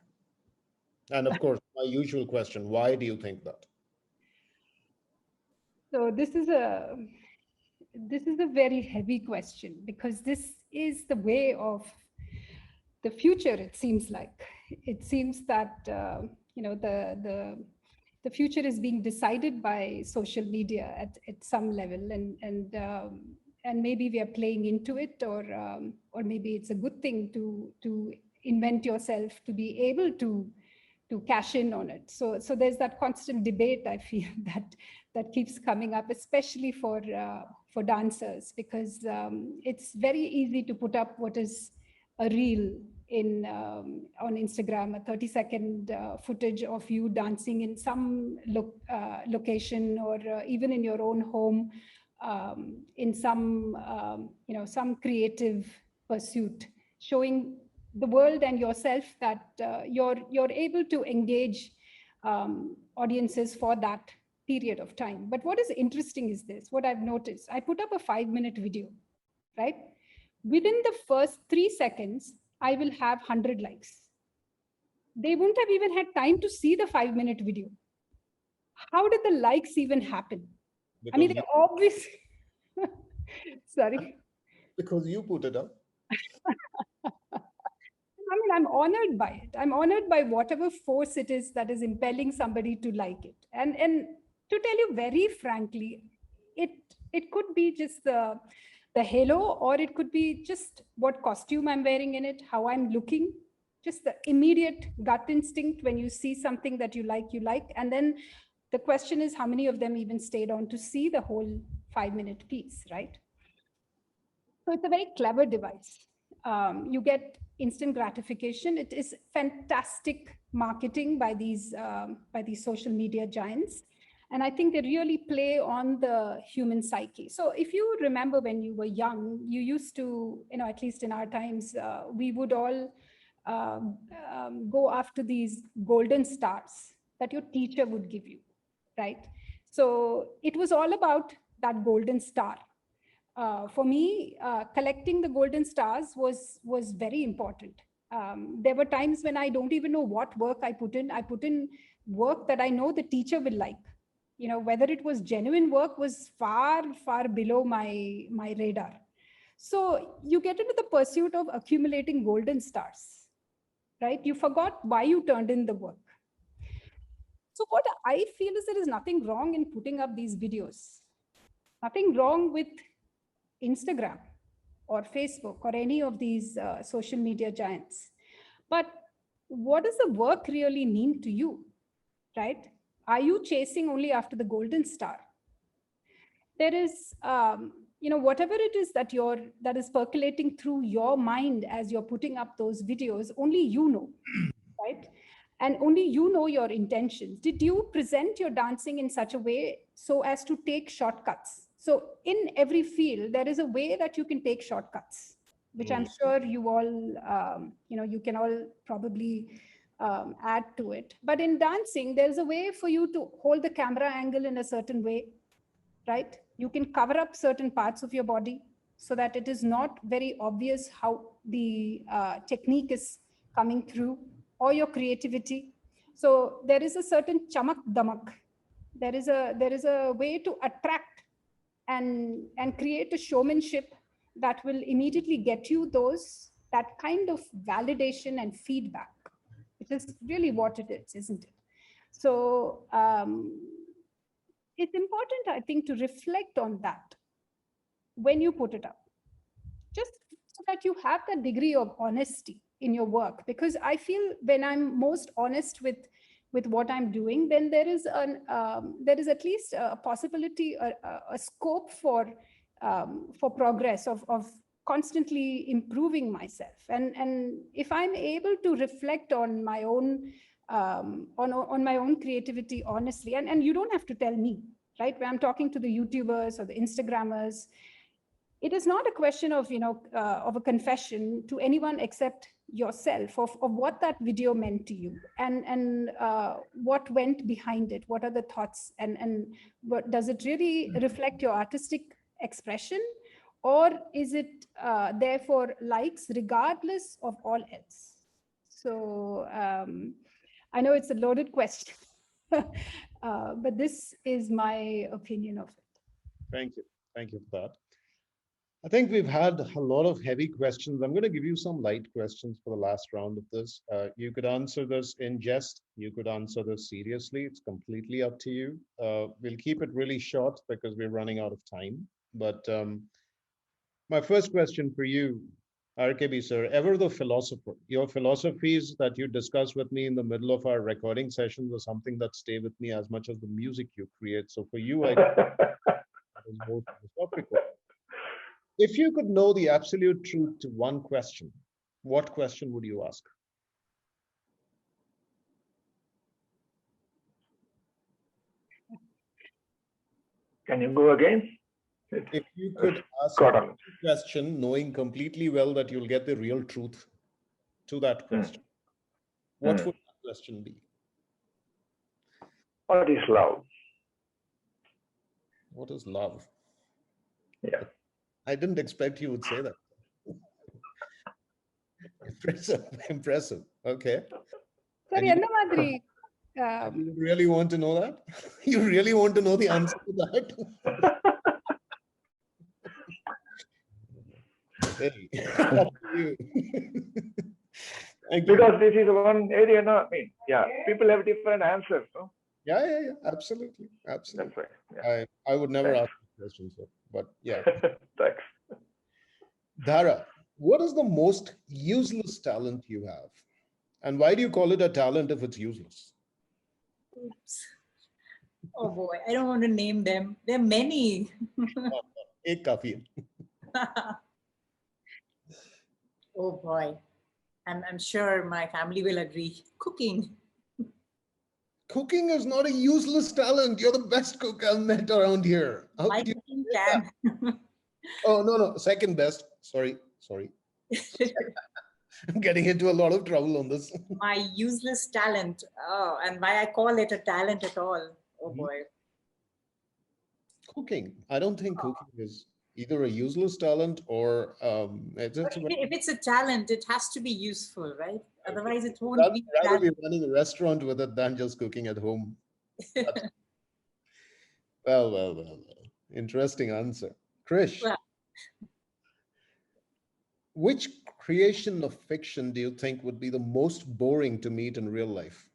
And of course, my usual question, why do you think that? So this is a very heavy question, because this is the way of the future. It seems like it seems that the future is being decided by social media at some level, and maybe we are playing into it, or maybe it's a good thing to invent yourself to be able to cash in on it. So there's that constant debate, I feel, that keeps coming up, especially for dancers, because it's very easy to put up what is a reel in on Instagram, a 30-second footage of you dancing in some location, or even in your own home, in some some creative pursuit, showing the world and yourself that you're able to engage audiences for that period of time. But what is interesting is this: what I've noticed, I put up a 5-minute video, right? Within the first 3 seconds, I will have 100 likes. They wouldn't have even had time to see the 5-minute video. How did the likes even happen? I mean, Because they obviously, sorry. because you put it up. I mean, I'm honored by it. I'm honored by whatever force it is that is impelling somebody to like it. And to tell you very frankly, it could be just the halo, or it could be just what costume I'm wearing in it, how I'm looking, just the immediate gut instinct when you see something that you like. And then the question is, how many of them even stayed on to see the whole 5-minute piece, right? So it's a very clever device. You get instant gratification. It is fantastic marketing by these social media giants. And I think they really play on the human psyche. So if you remember when you were young, you used to, at least in our times, we would all go after these golden stars that your teacher would give you, right? So it was all about that golden star. For me, collecting the golden stars was very important. There were times when I don't even know what work I put in. I put in work that I know the teacher will like. Whether it was genuine work was far below my radar. So you get into the pursuit of accumulating golden stars, right? You forgot why you turned in the work. So what I feel is there is nothing wrong in putting up these videos. Nothing wrong with Instagram or Facebook or any of these social media giants. But what does the work really mean to you, right? Are you chasing only after the golden star? There is, whatever it is that is percolating through your mind as you're putting up those videos, only you know, right? And only you know your intentions. Did you present your dancing in such a way so as to take shortcuts? So in every field, there is a way that you can take shortcuts, which I'm sure you all, you can all probably add to it. But in dancing, there's a way for you to hold the camera angle in a certain way, right? You can cover up certain parts of your body so that it is not very obvious how the technique is coming through, or your creativity. So there is a certain chamak damak. There is a way to attract and create a showmanship that will immediately get you that kind of validation and feedback, which is really what it is, isn't it? So it's important, I think, to reflect on that when you put it up, just so that you have that degree of honesty in your work. Because I feel when I'm most honest with what I'm doing, then there is at least a possibility, a scope for progress, of constantly improving myself. And if I'm able to reflect on my own on my own creativity honestly, and you don't have to tell me, right? When I'm talking to the YouTubers or the Instagrammers, it is not a question of of a confession to anyone except yourself of what that video meant to you, and what went behind it, what are the thoughts, and what does it really reflect your artistic expression, or is it there for likes regardless of all else? So I know it's a loaded question. But this is my opinion of it. Thank you. Thank you for that. I think we've had a lot of heavy questions. I'm going to give you some light questions for the last round of this. You could answer this in jest. You could answer this seriously. It's completely up to you. We'll keep it really short because we're running out of time. But my first question for you, RKB sir, ever the philosopher, your philosophies that you discuss with me in the middle of our recording sessions are something that stay with me as much as the music you create. So for you, I is more philosophical. If you could know the absolute truth to one question, what question would you ask? Can you go again? If you could ask Got one on. question, knowing completely well that you'll get the real truth to that question, what would that question be? What is love? What is love? Yeah. I didn't expect you would say that. Impressive, impressive. Okay. Sir, And you, enna madri, you really want to know that? You really want to know the answer to that? Hey, up to you. Thank you. Because this is one area, no, I mean, yeah, people have different answers, no? Yeah, absolutely, That's absolutely. right. Yeah. I would never Thanks. ask this question, sir, but yeah. Thanks. Dhara, what is the most useless talent you have? And why do you call it a talent if it's useless? Oops. Oh boy, I don't want to name them. There are many. Ek kafi hai. Oh boy. I'm sure my family will agree. Cooking. Cooking is not a useless talent. You're the best cook I've met around here. How My could you cooking say that? can. Oh, no, second best. Sorry. I'm getting into a lot of trouble on this. My useless talent. Oh, and why I call it a talent at all. Oh boy. Cooking. I don't think cooking is either a useless talent or it's But a if it's a talent, it has to be useful, right? Otherwise, it won't rather, be rather be talent. running a restaurant with it than just cooking at home. Well. Interesting answer. Krish, Well, which creation of fiction do you think would be the most boring to meet in real life?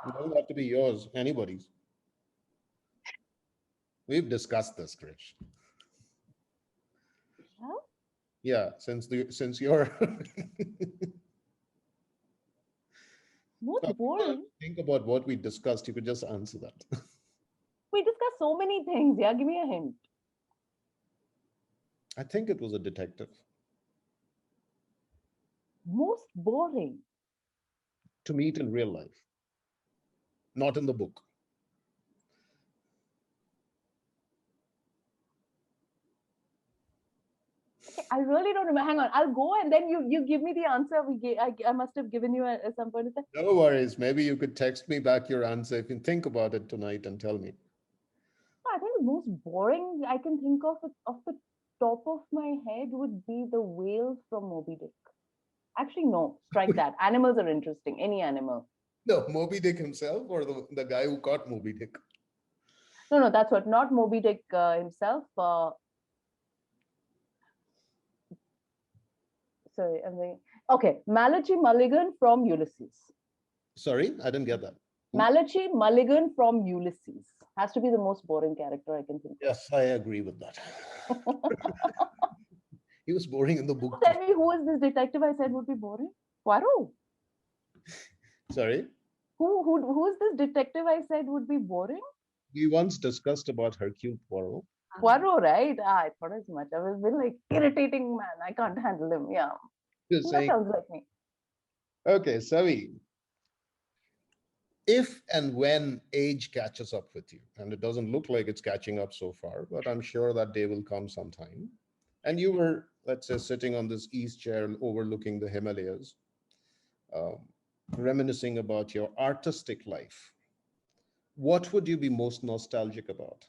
It doesn't have to be yours, anybody's. We've discussed this, Krish. Yeah, since you're Most boring. think about what we discussed, you could just answer that. We discussed so many things. Yeah, give me a hint. I think it was a detective. Most boring. To meet in real life, not in the book. I really don't remember. Hang on, I'll go and then you give me the answer. I must have given you at some point. No worries. Maybe you could text me back your answer if you think about it tonight and tell me. I think the most boring I can think of the top of my head would be the whales from Moby Dick. Actually, no, strike that. Animals are interesting. Any animal. No, Moby Dick himself or the guy who caught Moby Dick? No, that's what. Not Moby Dick himself. Sorry, I'm thinking. Okay, Malachi Mulligan from Ulysses. Sorry, I didn't get that. Malachi Mulligan from Ulysses has to be the most boring character I can think of. Yes, I agree with that. He was boring in the book. Tell me, who is this detective I said would be boring? Poirot. Sorry? Who is this detective I said would be boring? We once discussed about Hercule Poirot. Poirot, right? I thought as much. I was been like irritating man. I can't handle him. Yeah. Just That saying. sounds like me. Okay, Savi. If and when age catches up with you, and it doesn't look like it's catching up so far, but I'm sure that day will come sometime. And you were, let's say, sitting on this east chair overlooking the Himalayas, reminiscing about your artistic life. What would you be most nostalgic about?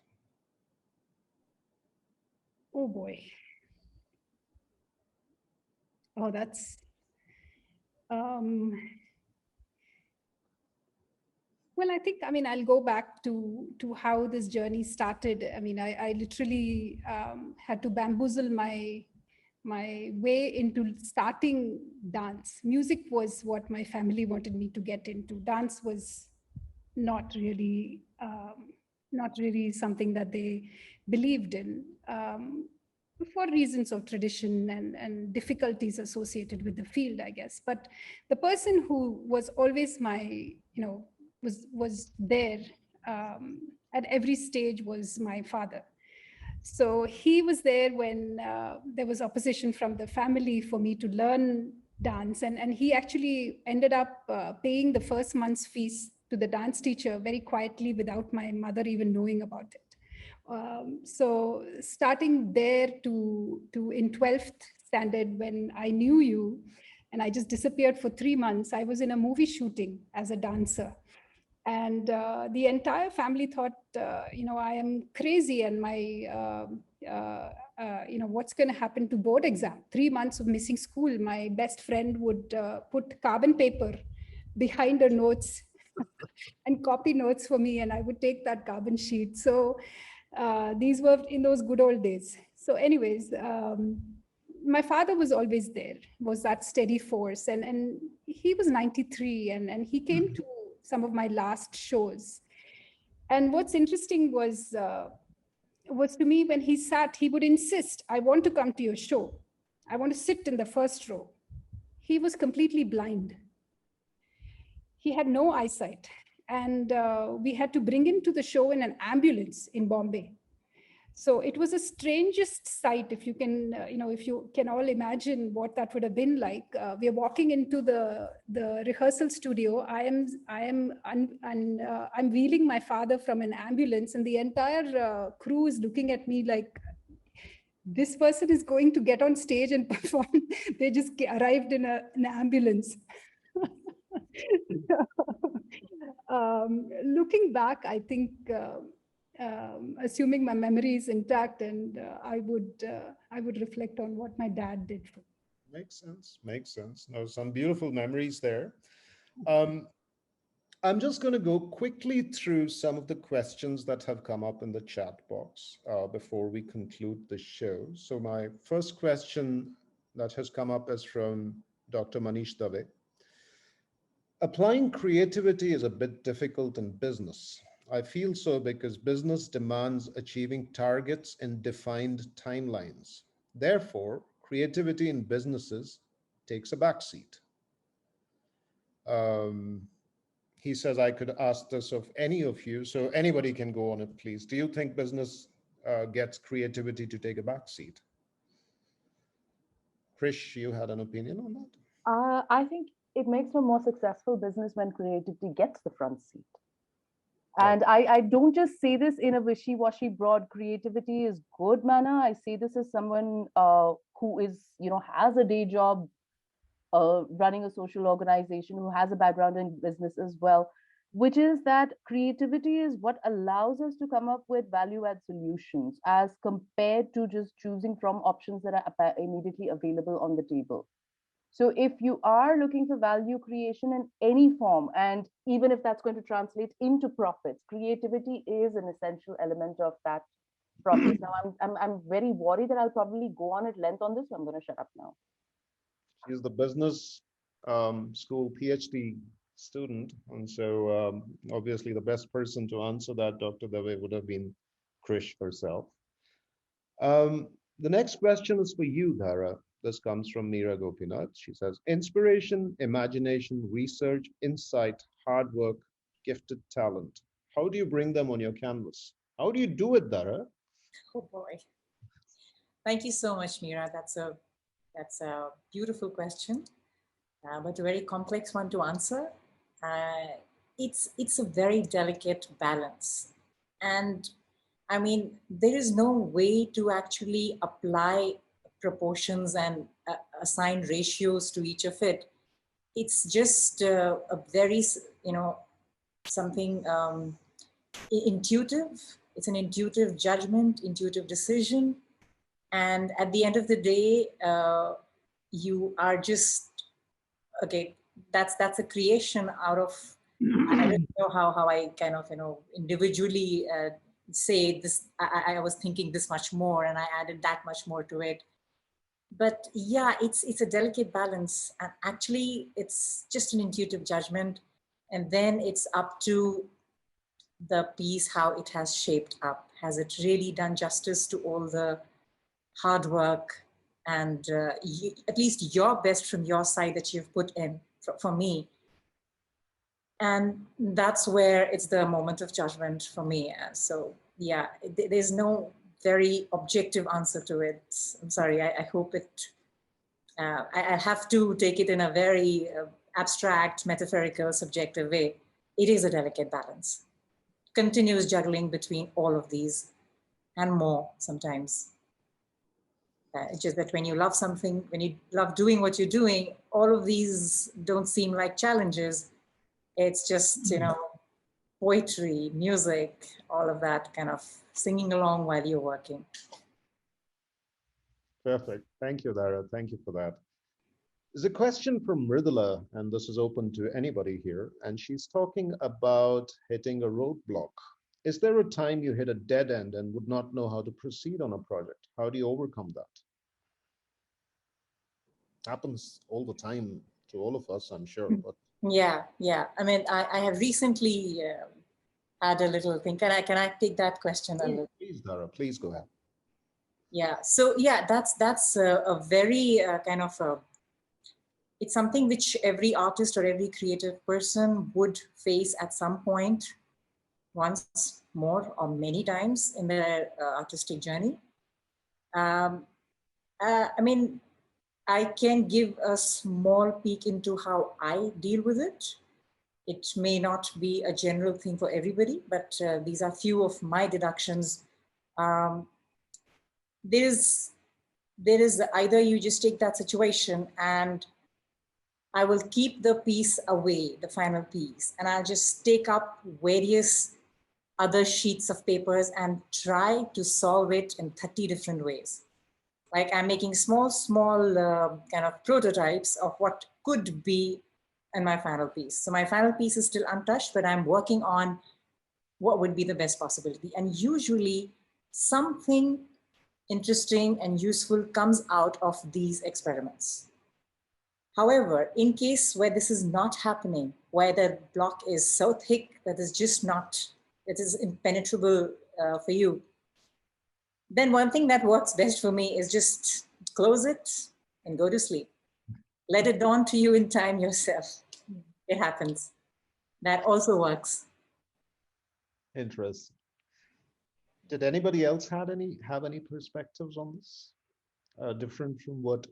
Oh boy. Oh, that's Well, I think, I mean, I'll go back to how this journey started. I mean, I literally had to bamboozle my way into starting dance. Music was what my family wanted me to get into. Dance was not really something that they believed in, for reasons of tradition and difficulties associated with the field, I guess. But the person who was always was there at every stage was my father. So he was there when there was opposition from the family for me to learn dance. And he actually ended up paying the first month's fees to the dance teacher very quietly without my mother even knowing about it. So starting there to in 12th standard, when I knew you and I just disappeared for 3 months, I was in a movie shooting as a dancer. And the entire family thought, I am crazy, and what's going to happen to board exam? 3 months of missing school. My best friend would put carbon paper behind her notes and copy notes for me, and I would take that carbon sheet. So these were in those good old days. So anyways, my father was always there, was that steady force. And he was 93, and he came to some of my last shows. And what's interesting was to me, when he sat, he would insist, I want to come to your show. I want to sit in the first row. He was completely blind. He had no eyesight. And we had to bring him to the show in an ambulance in Bombay. So it was a strangest sight, if you can, if you can all imagine what that would have been like. We are walking into the rehearsal studio. I'm wheeling my father from an ambulance, and the entire crew is looking at me like, this person is going to get on stage and perform. They just arrived in an ambulance. Looking back, I think, assuming my memory is intact, and I would reflect on what my dad did for me. Makes sense. No, some beautiful memories there. I'm just going to go quickly through some of the questions that have come up in the chat box before we conclude the show. So my first question that has come up is from Dr. Manish Dave. Applying creativity is a bit difficult in business. I feel so because business demands achieving targets in defined timelines. Therefore, creativity in businesses takes a backseat. He says I could ask this of any of you, so anybody can go on it, please. Do you think business gets creativity to take a backseat? Krish, you had an opinion on that? I think it makes for more successful business when creativity gets the front seat. And I don't just say this in a wishy-washy broad creativity is good manner. I say this as someone who is, has a day job running a social organization, who has a background in business as well, which is that creativity is what allows us to come up with value-add solutions as compared to just choosing from options that are immediately available on the table. So if you are looking for value creation in any form, and even if that's going to translate into profits, creativity is an essential element of that process. Now, I'm very worried that I'll probably go on at length on this, so I'm going to shut up now. She's the business school PhD student, and so obviously the best person to answer that, Dr. Dave, would have been Krish herself. The next question is for you, Dhara. This comes from Meera Gopinath. She says, inspiration, imagination, research, insight, hard work, gifted talent. How do you bring them on your canvas? How do you do it, Dhara? Oh boy. Thank you so much, Meera. That's a beautiful question, but a very complex one to answer. It's a very delicate balance. And I mean, there is no way to actually apply proportions and assign ratios to each of it. It's just a very, something intuitive. It's an intuitive judgment, intuitive decision. And at the end of the day, you are just, okay, that's a creation out of I don't know how I kind of, individually say this, I was thinking this much more and I added that much more to it. But yeah, it's a delicate balance. And actually, it's just an intuitive judgment. And then it's up to the piece, how it has shaped up. Has it really done justice to all the hard work and at least your best from your side that you've put in for me? And that's where it's the moment of judgment for me. So yeah, there's no very objective answer to it. I'm sorry, I hope it, I have to take it in a very abstract, metaphorical, subjective way. It is a delicate balance. Continuous juggling between all of these and more sometimes. It's just that when you love something, when you love doing what you're doing, all of these don't seem like challenges. It's just, poetry, music, all of that kind of singing along while you're working. Perfect. Thank you, Dhara. Thank you for that. There's a question from Mridula, and this is open to anybody here. And she's talking about hitting a roadblock. Is there a time you hit a dead end and would not know how to proceed on a project? How do you overcome that? Happens all the time to all of us, I'm sure. But yeah. I mean, I have recently had a little thing. Can I take that question? Please, Dhara, please go ahead. Yeah. So yeah, that's a very kind of it's something which every artist or every creative person would face at some point, once more or many times in their artistic journey. I mean, I can give a small peek into how I deal with it. It may not be a general thing for everybody, but these are few of my deductions. There is either you just take that situation and I will keep the piece away, the final piece, and I'll just take up various other sheets of papers and try to solve it in 30 different ways. Like I'm making small kind of prototypes of what could be in my final piece. So my final piece is still untouched, but I'm working on what would be the best possibility. And usually something interesting and useful comes out of these experiments. However, in case where this is not happening, where the block is so thick that it's just not, it is impenetrable for you, then one thing that works best for me is just close it and go to sleep. Let it dawn to you in time yourself. It happens. That also works. Interesting. Did anybody else have any perspectives on this? Different from what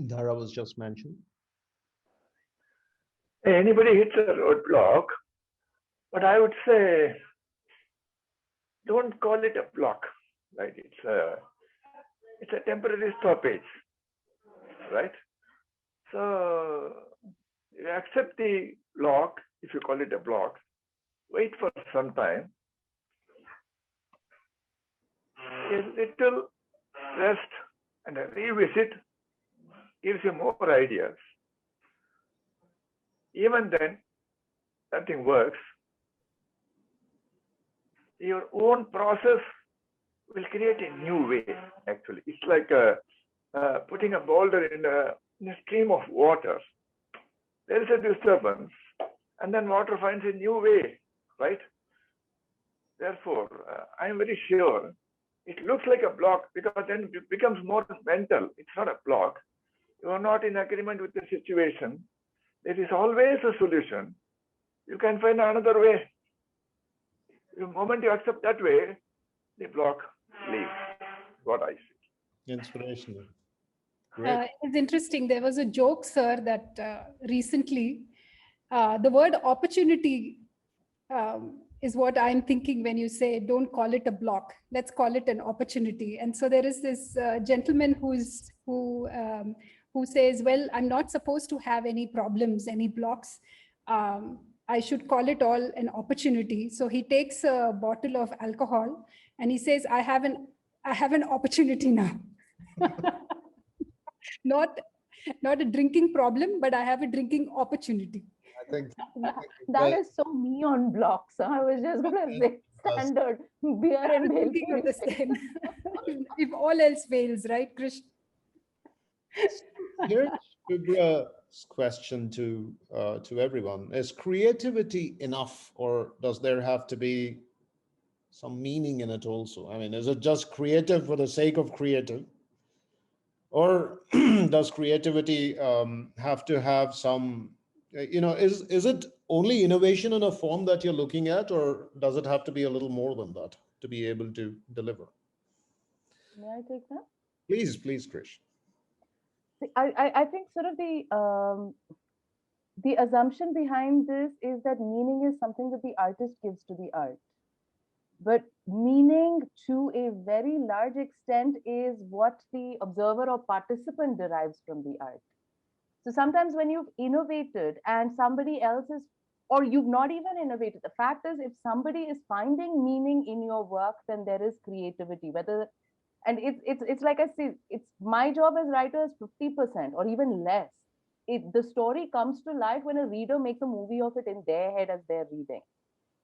Dhara was just mentioning? Anybody hits a roadblock, but I would say, don't call it a block, right? It's a temporary stoppage, right? So you accept the block, if you call it a block, wait for some time, a little rest and a revisit gives you more ideas. Even then, nothing works. Your own process will create a new way, actually. It's like putting a boulder in a stream of water. There is a disturbance, and then water finds a new way, right? Therefore, I'm very sure it looks like a block because then it becomes more mental. It's not a block. You are not in agreement with the situation. There is always a solution. You can find another way. The moment you accept that way, the block leaves. What I see. Inspirational. Great. It's interesting. There was a joke, sir, that recently the word opportunity is what I'm thinking when you say, don't call it a block. Let's call it an opportunity. And so there is this gentleman who says, well, I'm not supposed to have any problems, any blocks. I should call it all an opportunity. So he takes a bottle of alcohol and he says, I have an opportunity now. Not a drinking problem, but I have a drinking opportunity. I think That is so me on blocks. Huh? I was just going to say standard beer and bhel Thinking of puri. the same. If all else fails, right, Krishna? here's Shubra's question to everyone: is creativity enough, or does there have to be some meaning in it also? I mean, is it just creative for the sake of creative, or does creativity have to have some, is it only innovation in a form that you're looking at, or does it have to be a little more than that to be able to deliver? May I take that? Please, Krish. See, I think sort of the assumption behind this is that meaning is something that the artist gives to the art. But meaning to a very large extent is what the observer or participant derives from the art. So sometimes when you've innovated and somebody else is, or you've not even innovated, the fact is if somebody is finding meaning in your work, then there is creativity. Whether, and it's like I say, it's my job as writer is 50% or even less. The story comes to life when a reader makes a movie of it in their head as they're reading.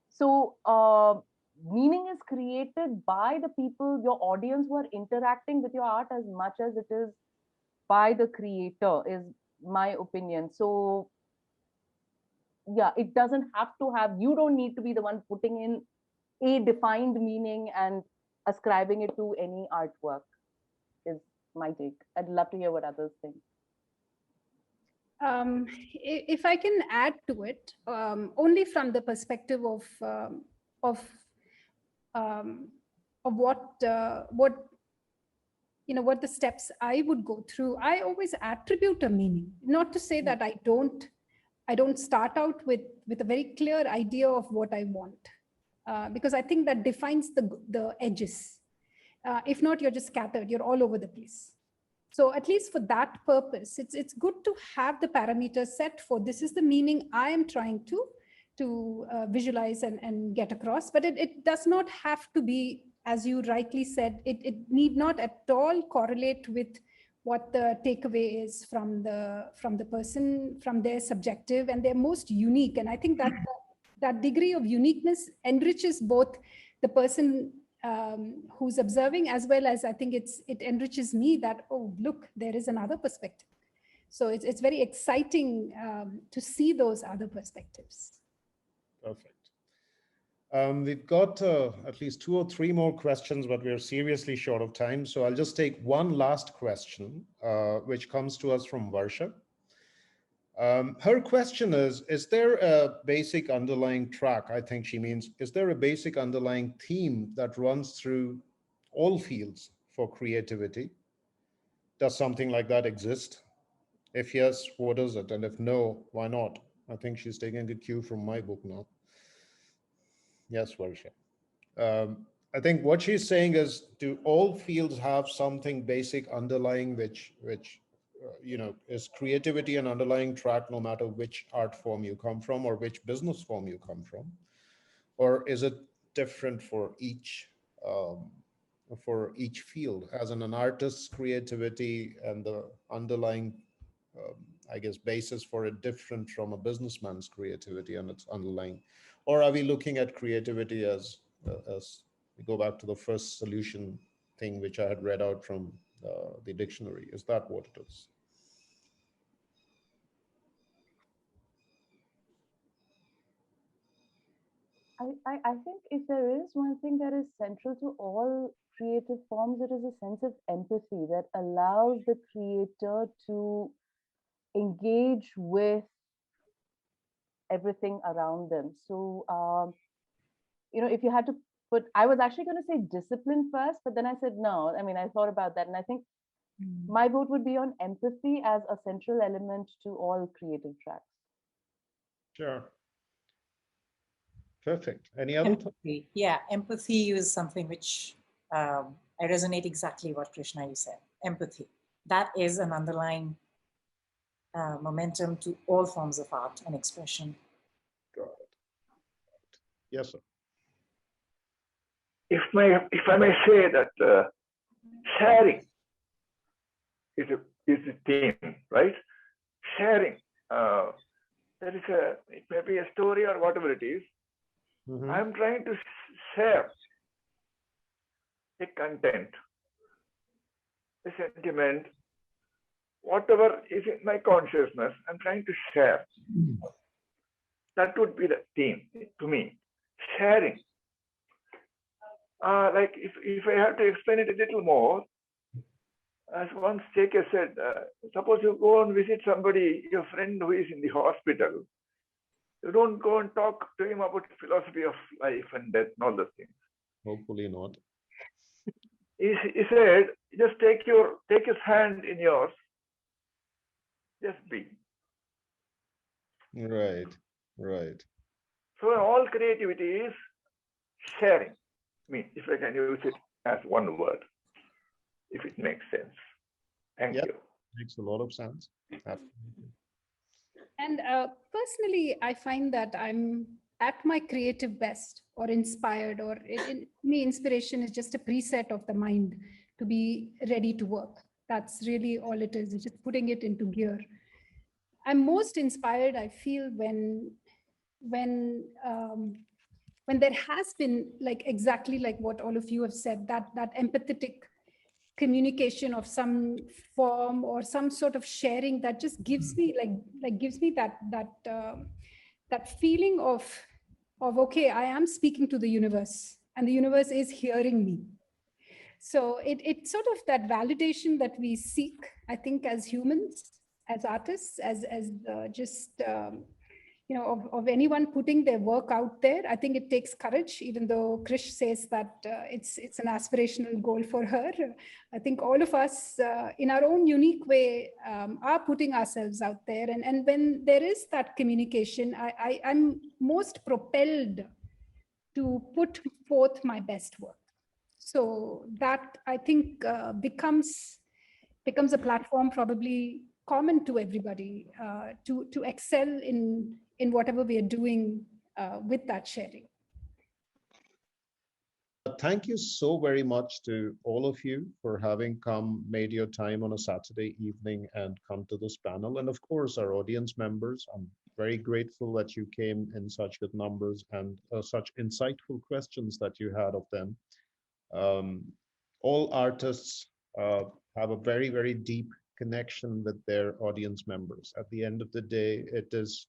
So meaning is created by the people, your audience, who are interacting with your art as much as it is by the creator, is my opinion. So yeah, it doesn't have to have, you don't need to be the one putting in a defined meaning and ascribing it to any artwork, is my take. I'd love to hear what others think. If I can add to it, only from the perspective of what what the steps I would go through, I always attribute a meaning. Not to say that I don't start out with a very clear idea of what I want, because I think that defines the edges. If not, you're just scattered. You're all over the place. So at least for that purpose, it's good to have the parameters set for this is the meaning I am trying to visualize and get across. But it does not have to be, as you rightly said, it need not at all correlate with what the takeaway is from the person, from their subjective and their most unique. And I think that degree of uniqueness enriches both the person who's observing, as well as I think it enriches me that, oh, look, there is another perspective. So it's very exciting to see those other perspectives. Perfect. We've got at least 2 or 3 more questions, but we're seriously short of time. So I'll just take one last question, which comes to us from Varsha. Her question is there a basic underlying track? I think she means, is there a basic underlying theme that runs through all fields for creativity? Does something like that exist? If yes, what is it? And if no, why not? I think she's taking a cue from my book now. Yes, Varsha. I think what she's saying is, do all fields have something basic underlying, which is creativity an underlying track, no matter which art form you come from or which business form you come from? Or is it different for each field? As in an artist's creativity and the underlying, I guess, basis for it different from a businessman's creativity and its underlying? Or are we looking at creativity as we go back to the first solution thing, which I had read out from the dictionary? Is that what it is? I think if there is one thing that is central to all creative forms, it is a sense of empathy that allows the creator to engage with everything around them. So, if you had to put, I was actually going to say discipline first, but then I said no. I mean, I thought about that, and I think my vote would be on empathy as a central element to all creative tracks. Sure. Perfect. Any other? Empathy. Yeah, empathy is something which I resonate exactly what Krishna you said. Empathy. That is an underlying momentum to all forms of art and expression. Got it. Yes, sir. If I may say that sharing is a theme, right? Sharing. There is it may be a story or whatever it is. Mhm. I'm trying to share the content, the sentiment, whatever is in my consciousness, I'm trying to share. That would be the theme to me, sharing. Like if I have to explain it a little more, as once J.K. said, suppose you go and visit somebody, your friend who is in the hospital, you don't go and talk to him about philosophy of life and death and all those things. Hopefully not. He said, just take his hand in yours, just be. Right, right. So all creativity is sharing. I mean, if I can use it as one word, if it makes sense. Thank Yeah. you. Makes a lot of sense. Absolutely. And personally, I find that I'm at my creative best or inspired, or in me, inspiration is just a preset of the mind to be ready to work. That's really all it is. It's just putting it into gear. I'm most inspired, I feel, when there has been, like exactly like what all of you have said, that empathetic communication of some form or some sort of sharing that just gives me gives me that feeling of okay, I am speaking to the universe and the universe is hearing me. So it's sort of that validation that we seek, I think, as humans, as artists, as just you know, of anyone putting their work out there. I think it takes courage, even though Krish says that it's an aspirational goal for her. I think all of us, in our own unique way, are putting ourselves out there. And when there is that communication, I'm most propelled to put forth my best work. So that, I think, becomes a platform probably common to everybody, to excel in whatever we are doing with that sharing. Thank you so very much to all of you for having made your time on a Saturday evening and come to this panel. And of course, our audience members, I'm very grateful that you came in such good numbers and such insightful questions that you had of them. All artists have a very, very deep connection with their audience members. At the end of the day, it is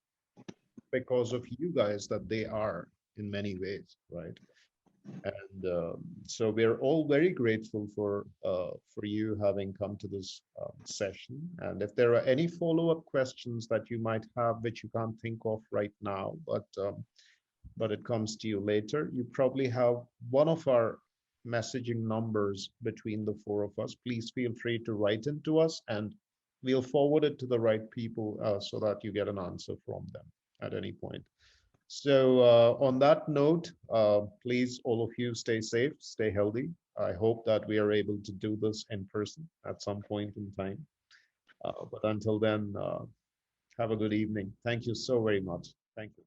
because of you guys that they are in many ways, right? And so we're all very grateful for you having come to this session. And if there are any follow-up questions that you might have which you can't think of right now, but it comes to you later, you probably have one of our messaging numbers between the four of us. Please feel free to write into us and we'll forward it to the right people so that you get an answer from them at any point. So on that note, please, all of you, stay safe, stay healthy. I hope that we are able to do this in person at some point in time. But until then, have a good evening. Thank you so very much. Thank you.